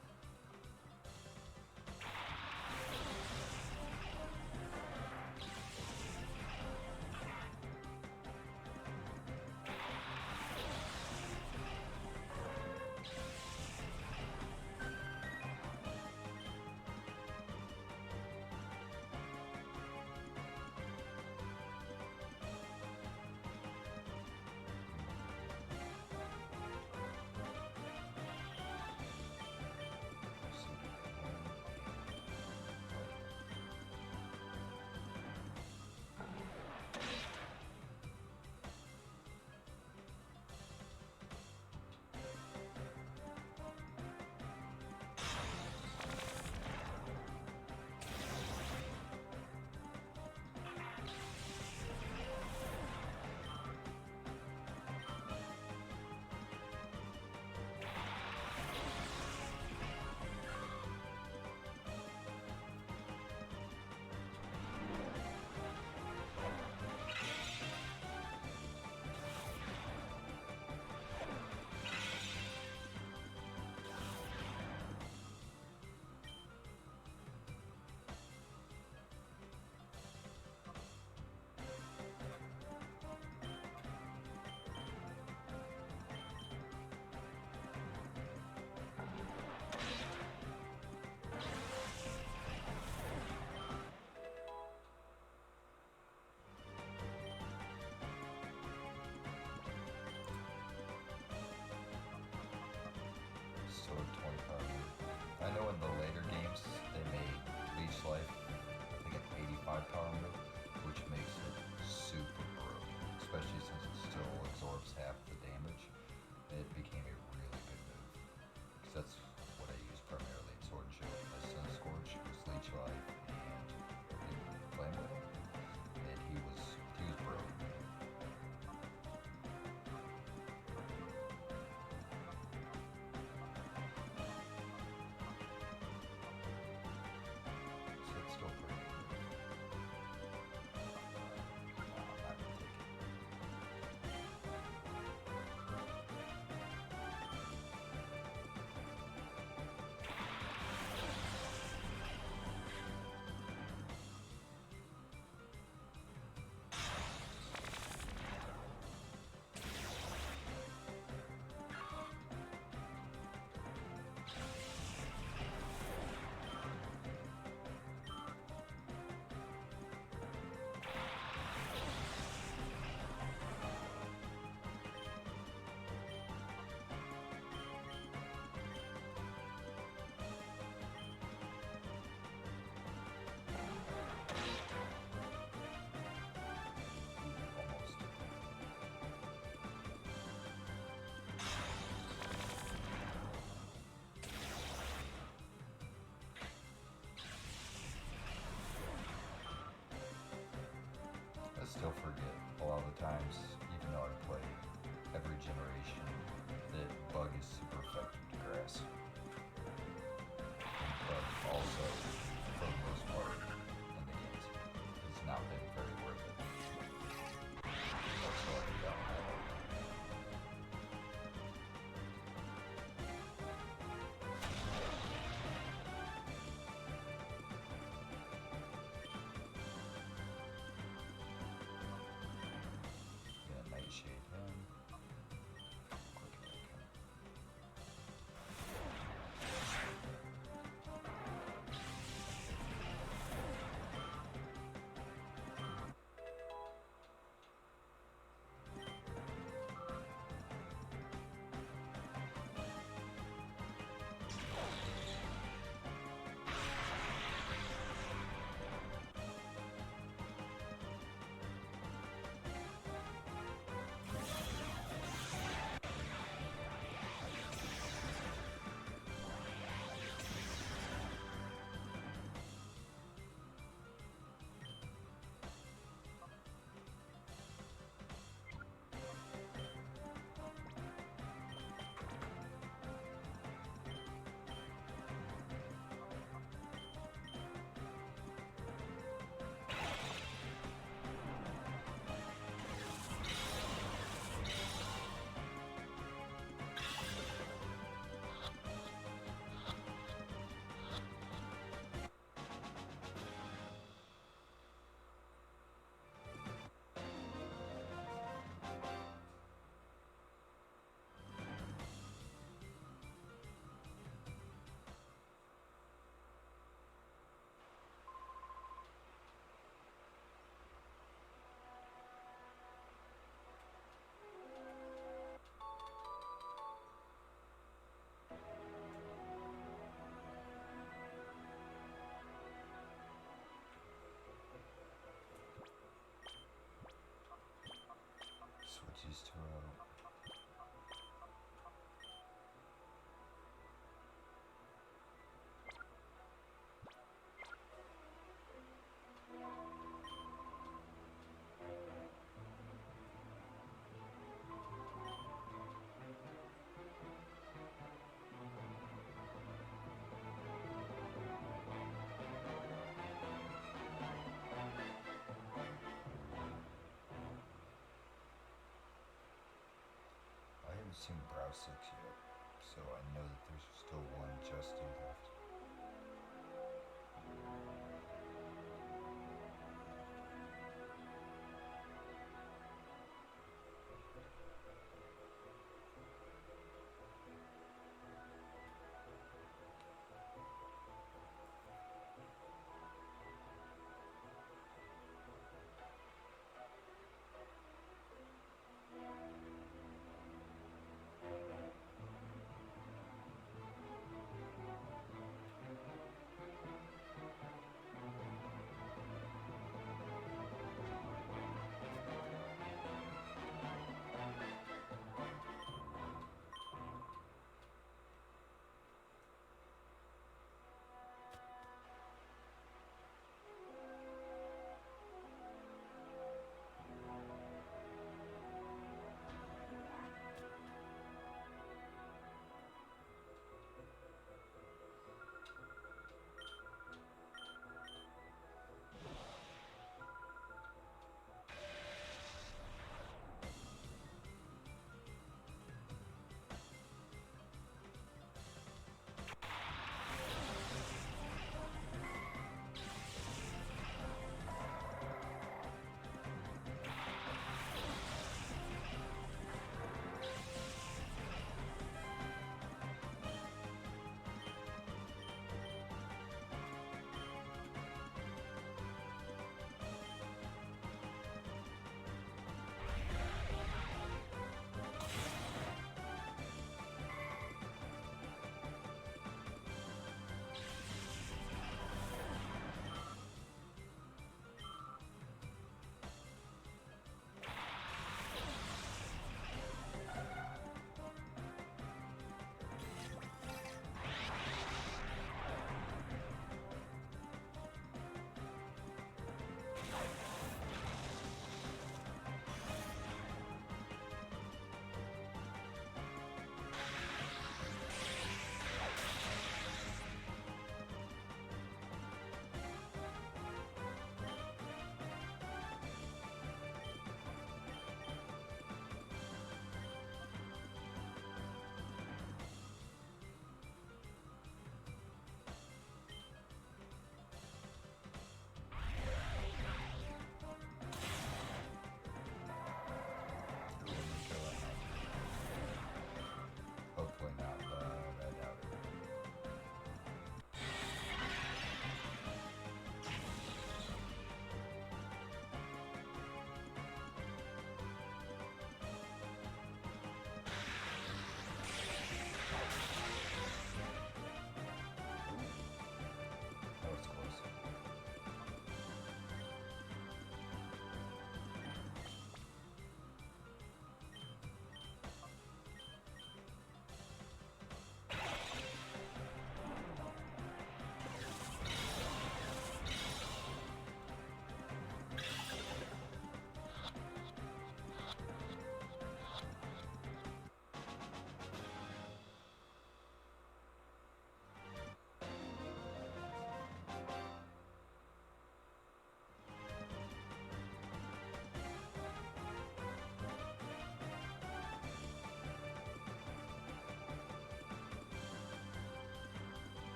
S1: still forget a lot of the times, even though I play every generation, that bug is super effective to grass. But also, for the most part, in the games, has not been very worth it. That's all I got on that one. Yeah, Nightshade him. Quick attack him. Switches to a I haven't seen Brow 6 yet, so I know that there's still one Justy left.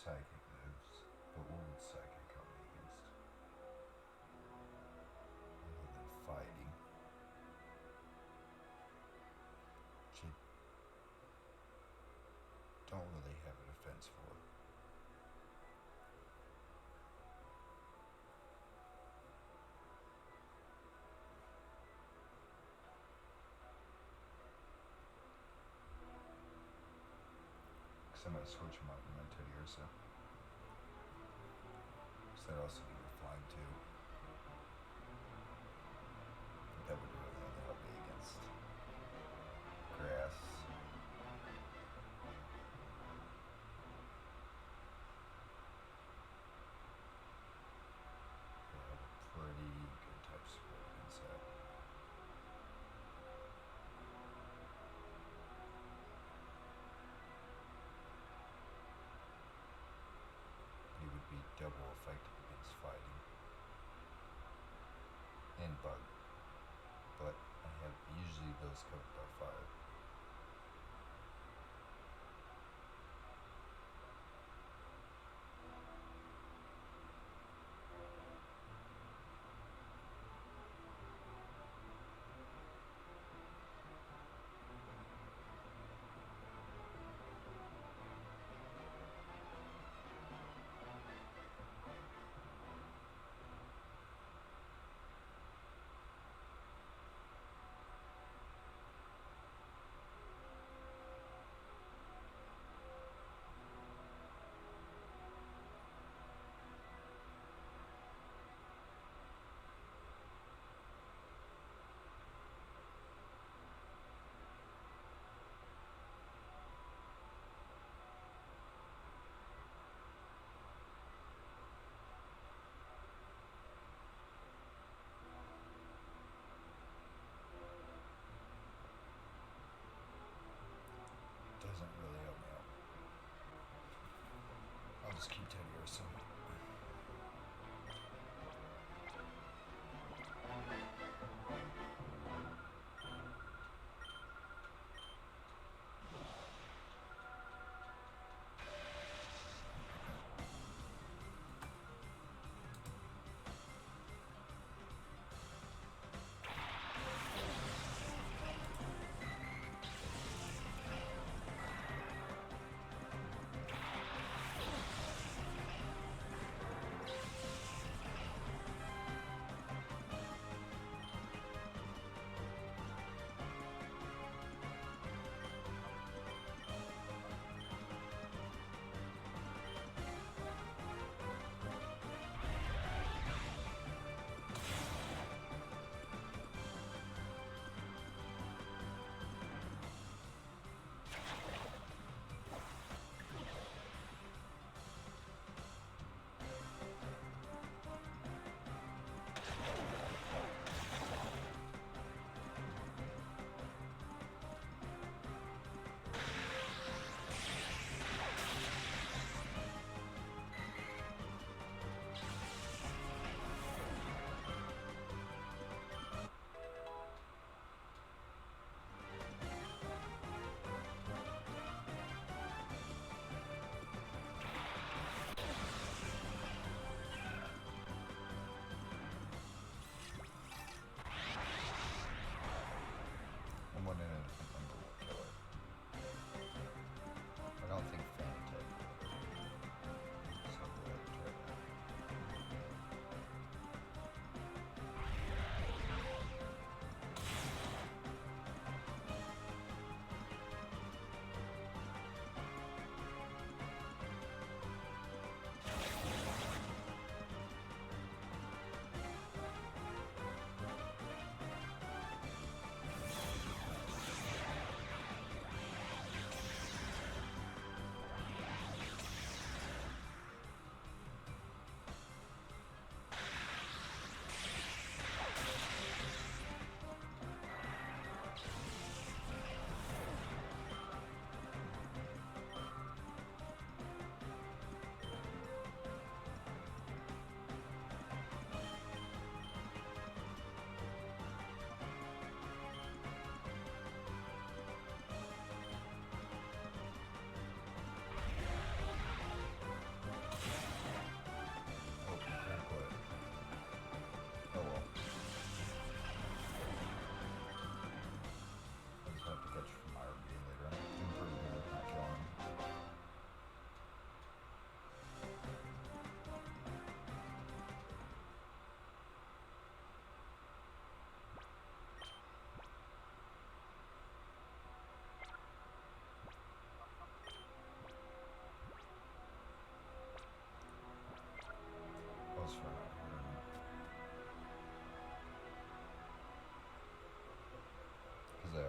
S1: psychic moves, but what would psychic help me against? Other than fighting. Which I don't really have a defense for. I might switch him up in my Teddy Ursa. Because that also give me flying too. That would really only help me against grass. I have a pretty good type spread against that. He would be double effective against fighting and bug, but I have usually those covered by fire.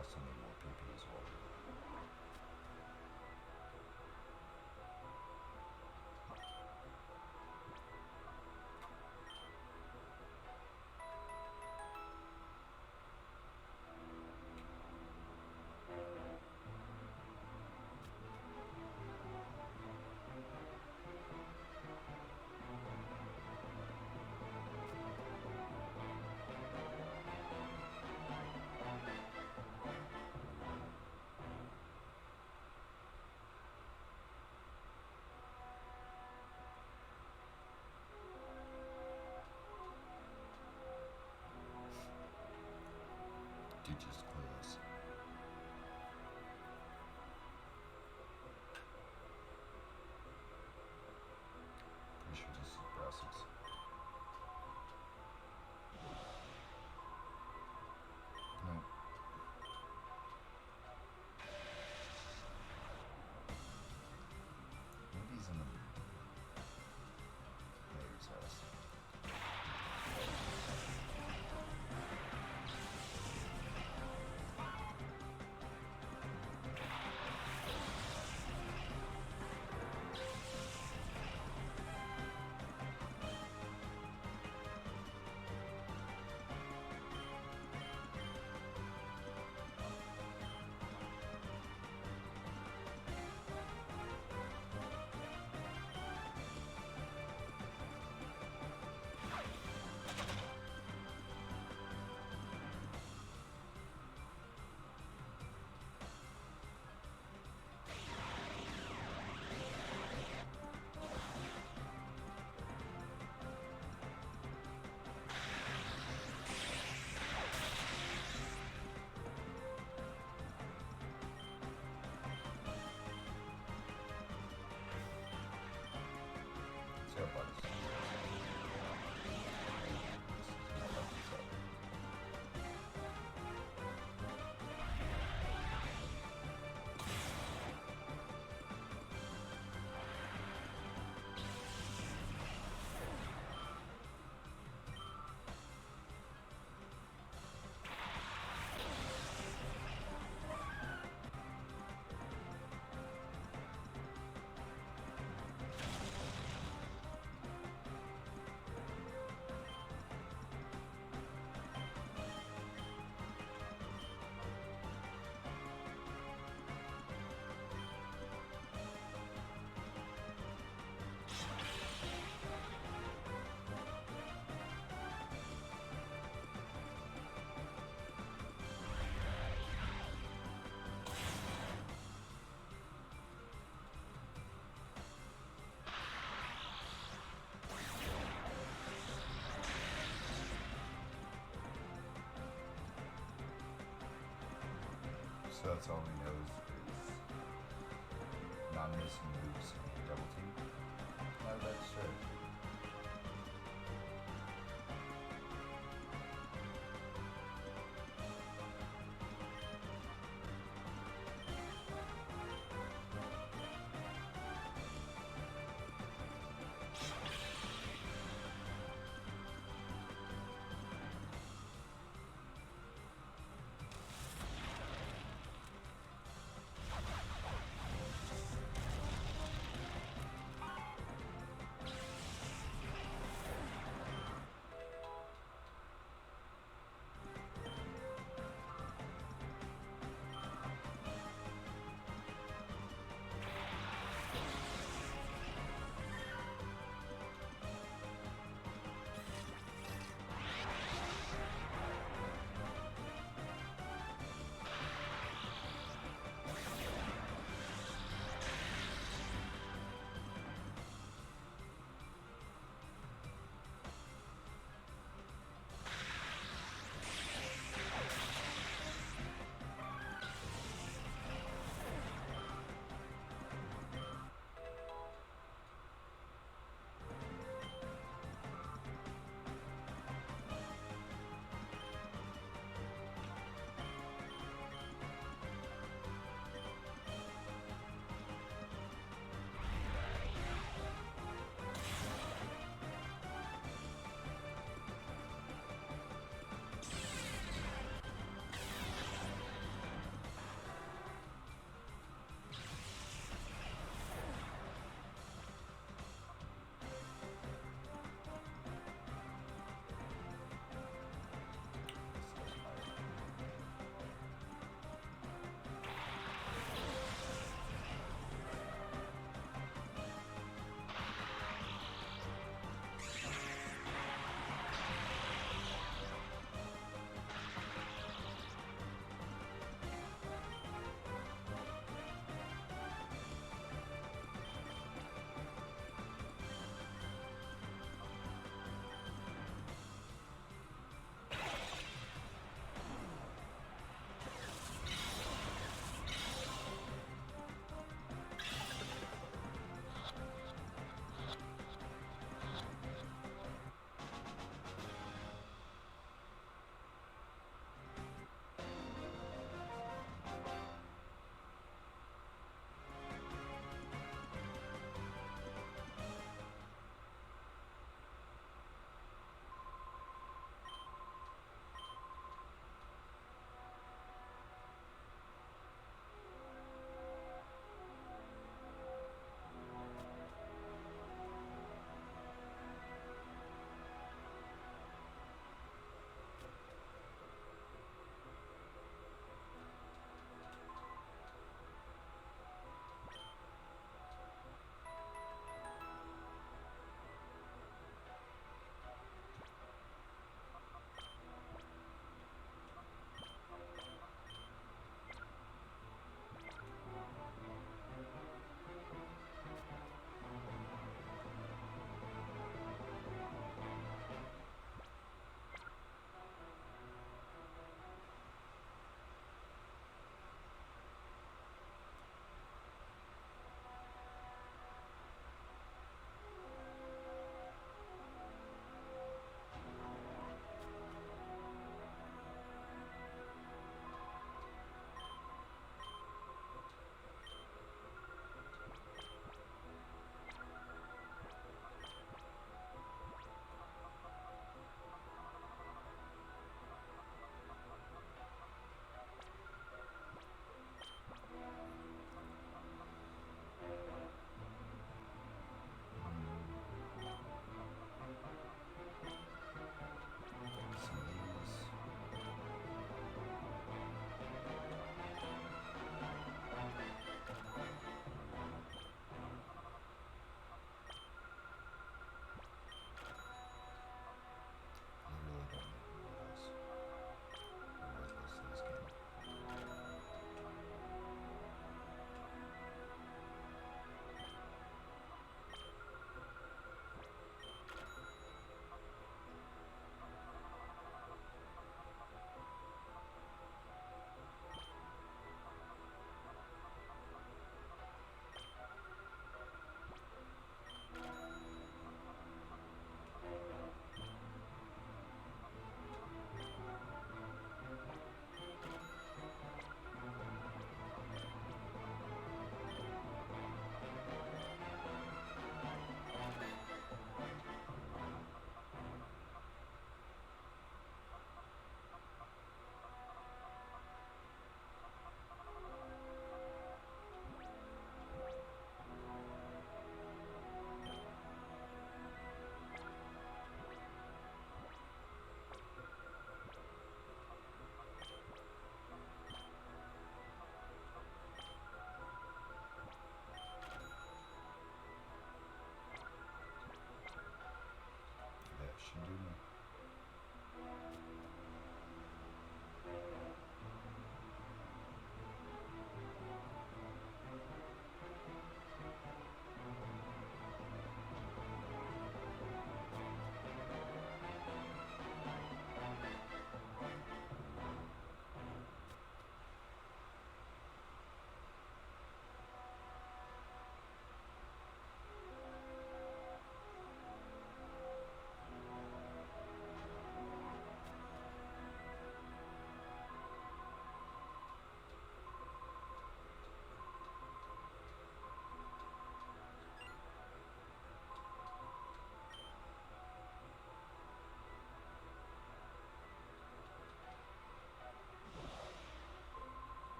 S1: also need more PP as well. Just clueless. Pretty sure this is Brussels. No. Maybe he's in the player's house. So, buddies. So that's all he knows is not missing moves and double team. No, that's true.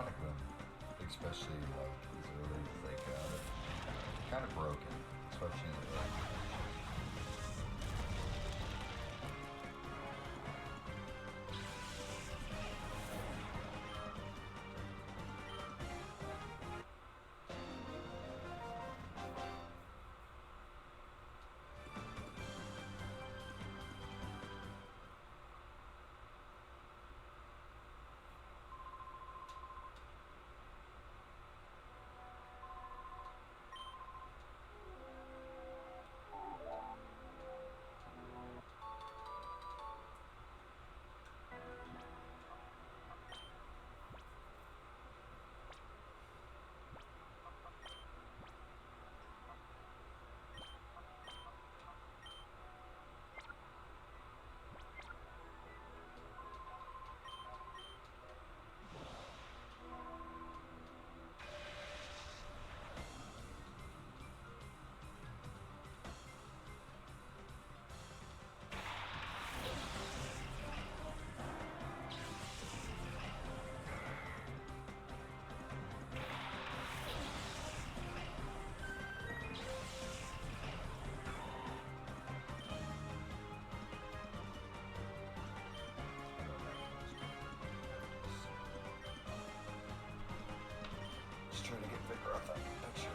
S1: kind of good, especially like as early as they got it. Kind of broken, especially in the early versions. Just trying to get bigger off that picture.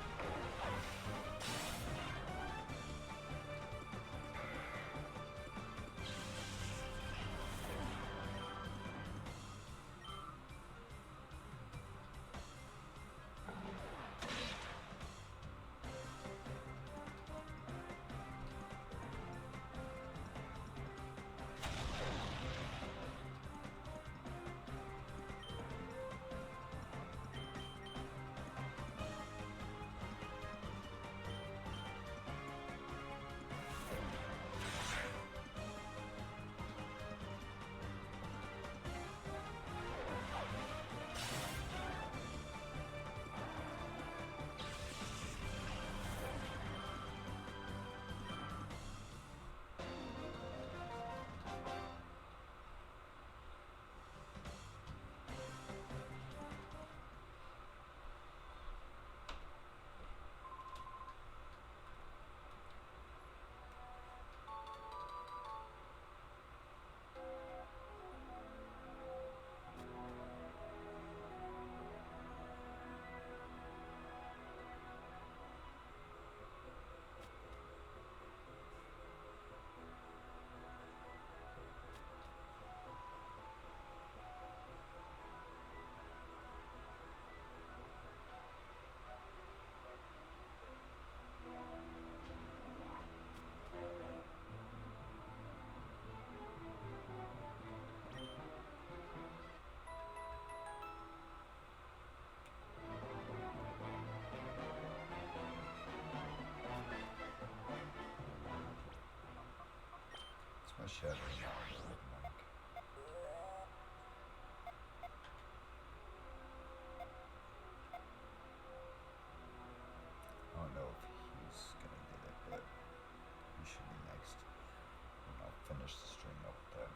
S1: My shadow now looking like. I don't know if he's gonna get it, but he should be next. And I'll finish the stream up with that.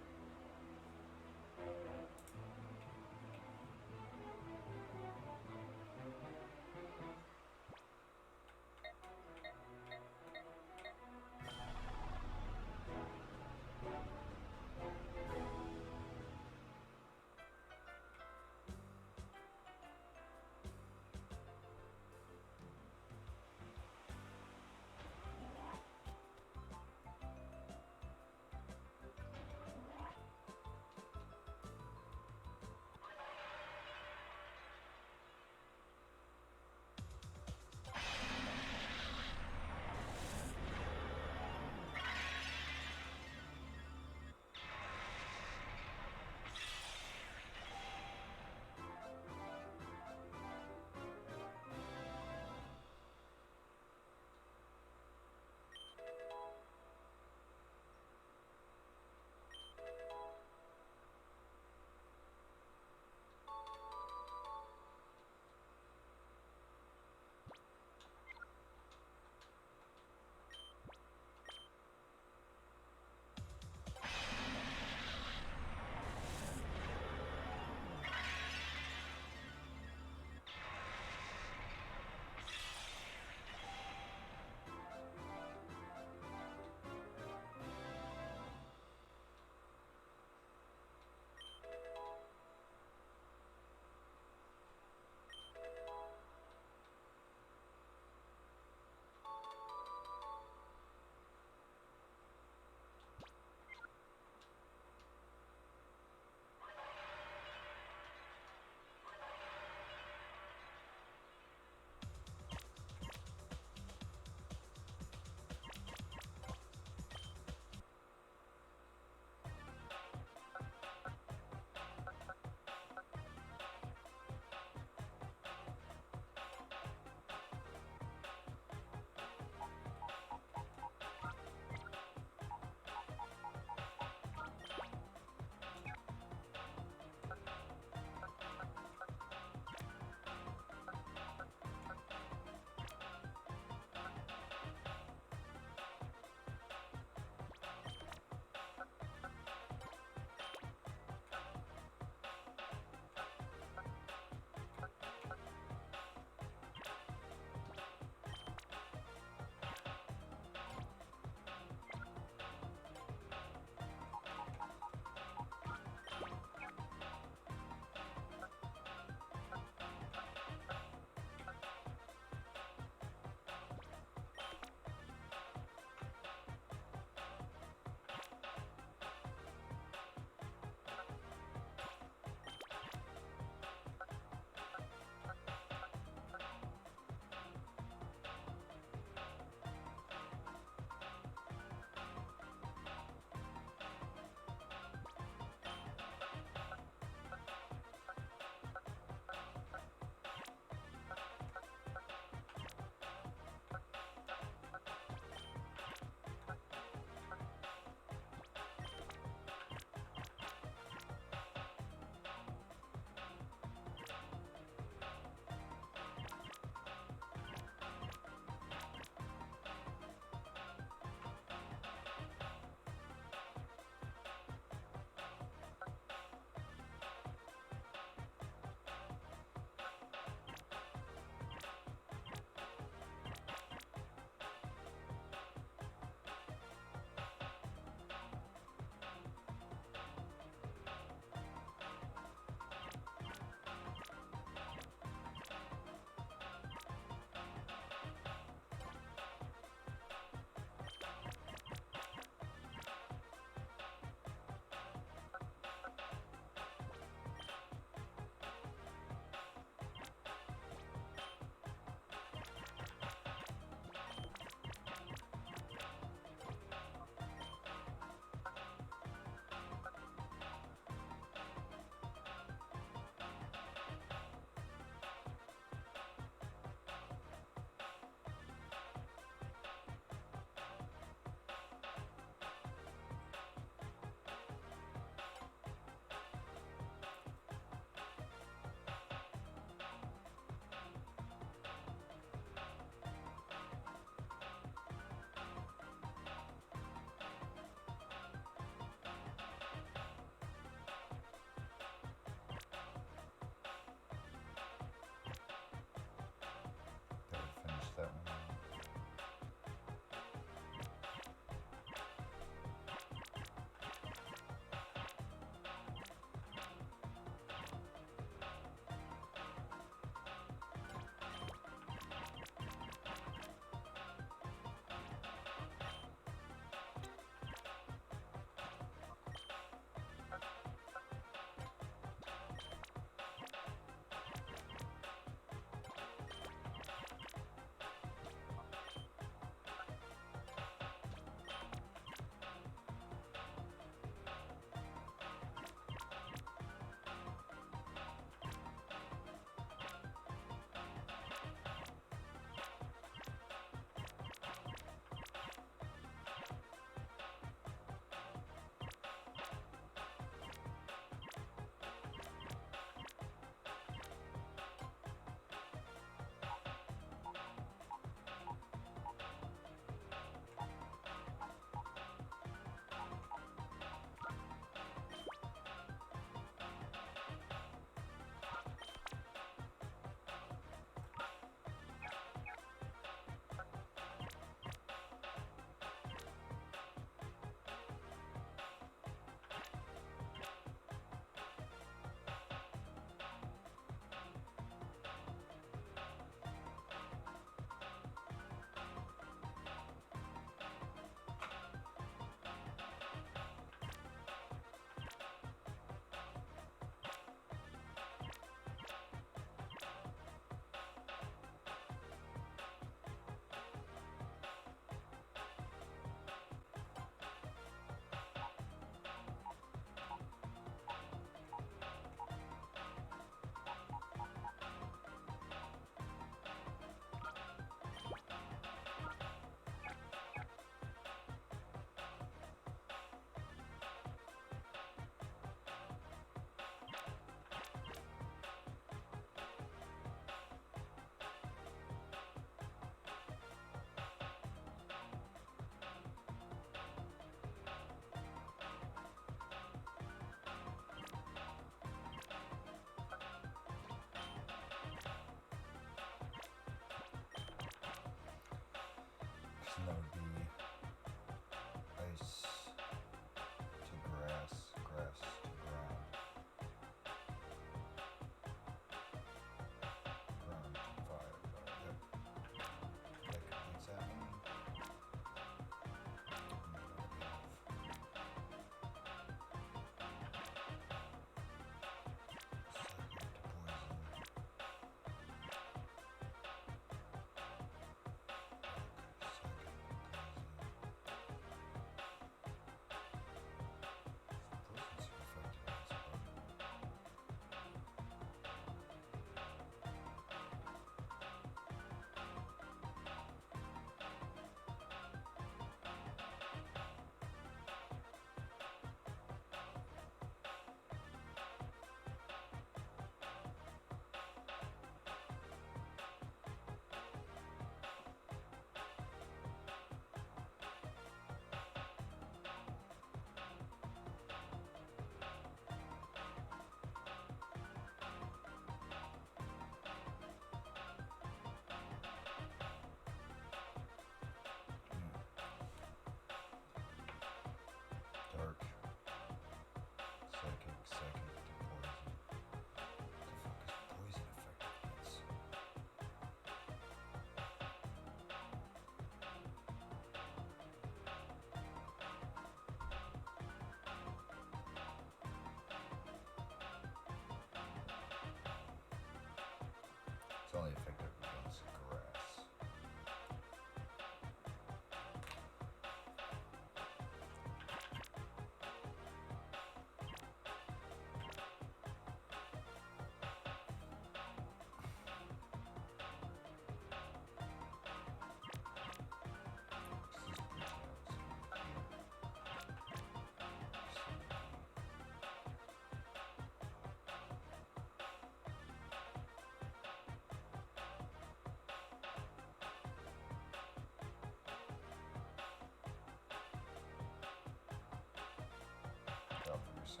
S1: Okay.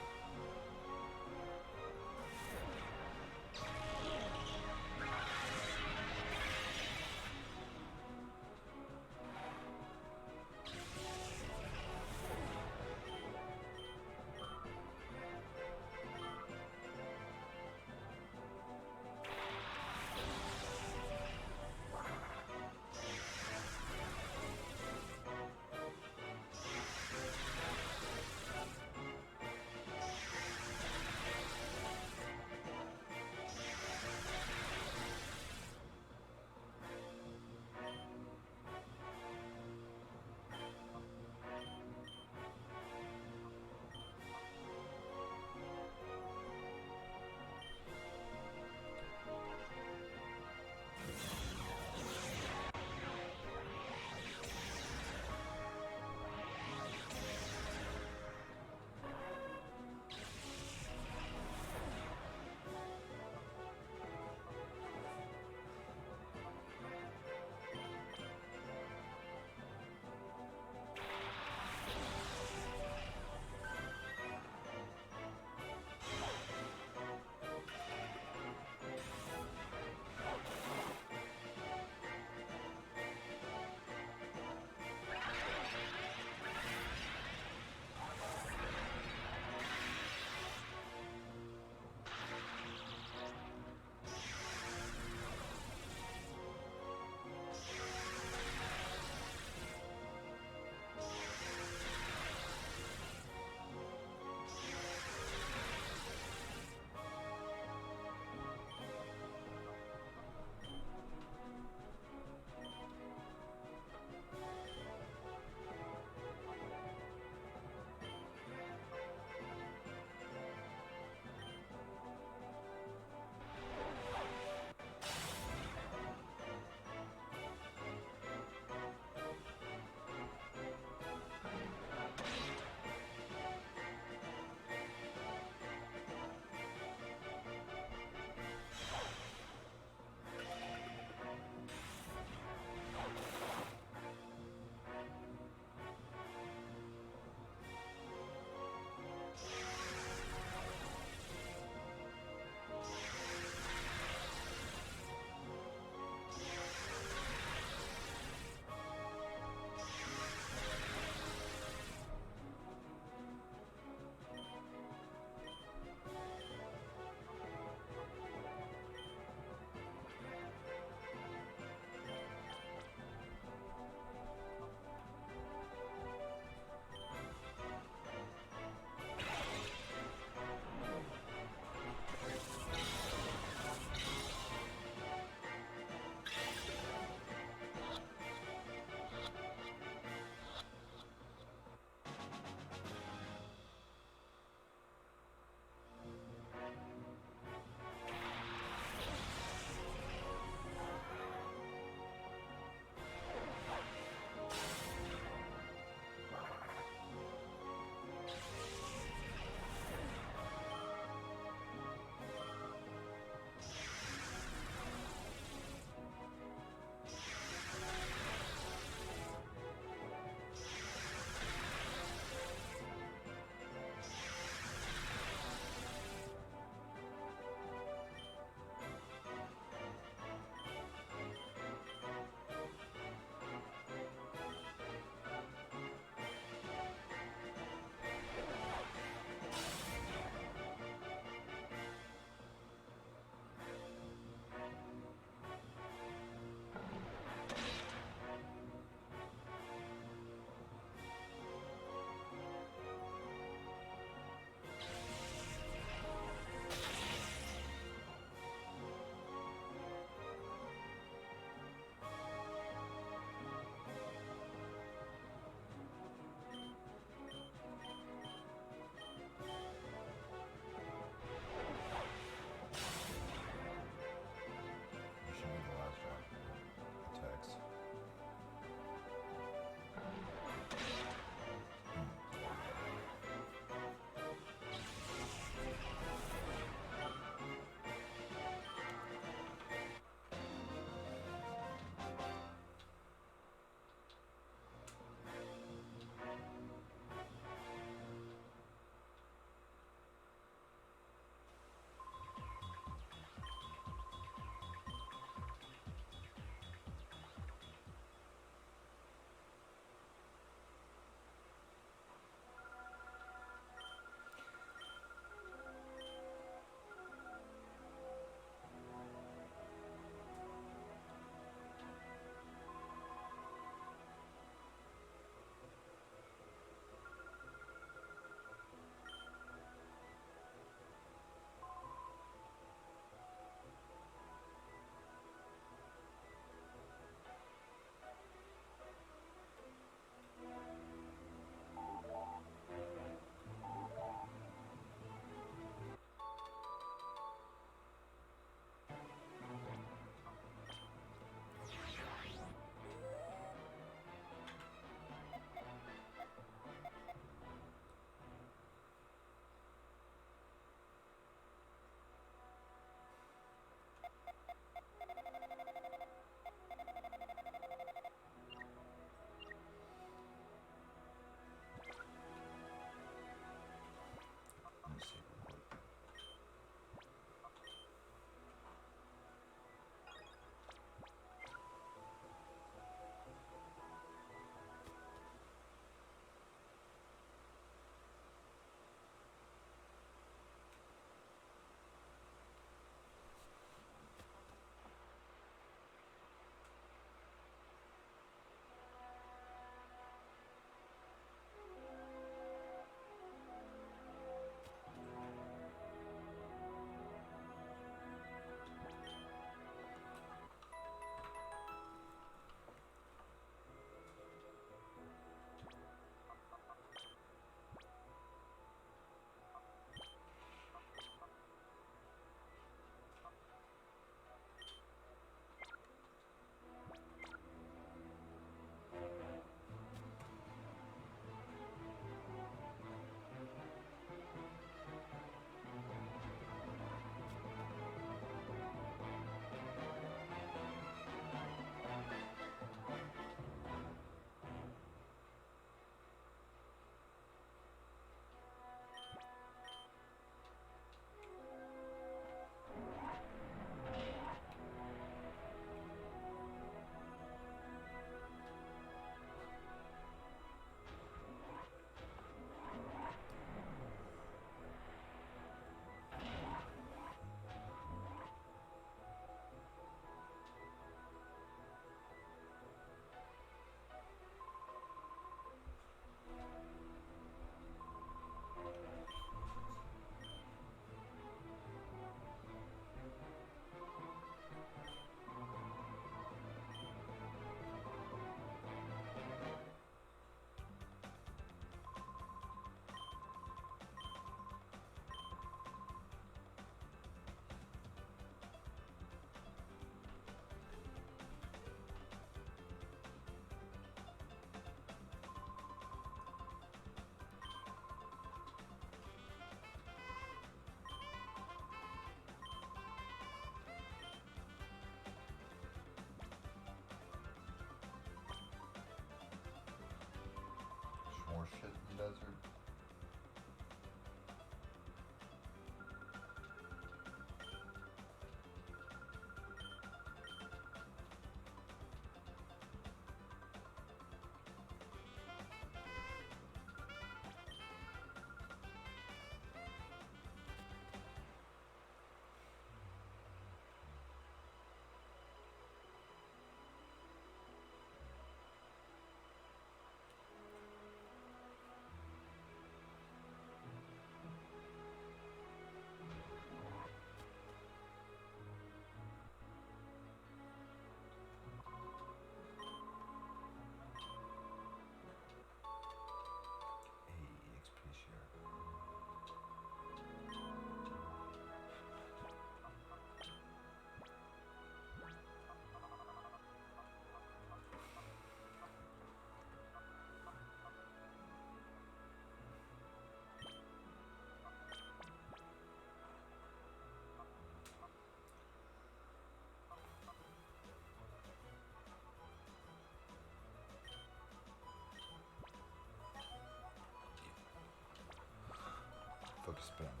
S1: spin.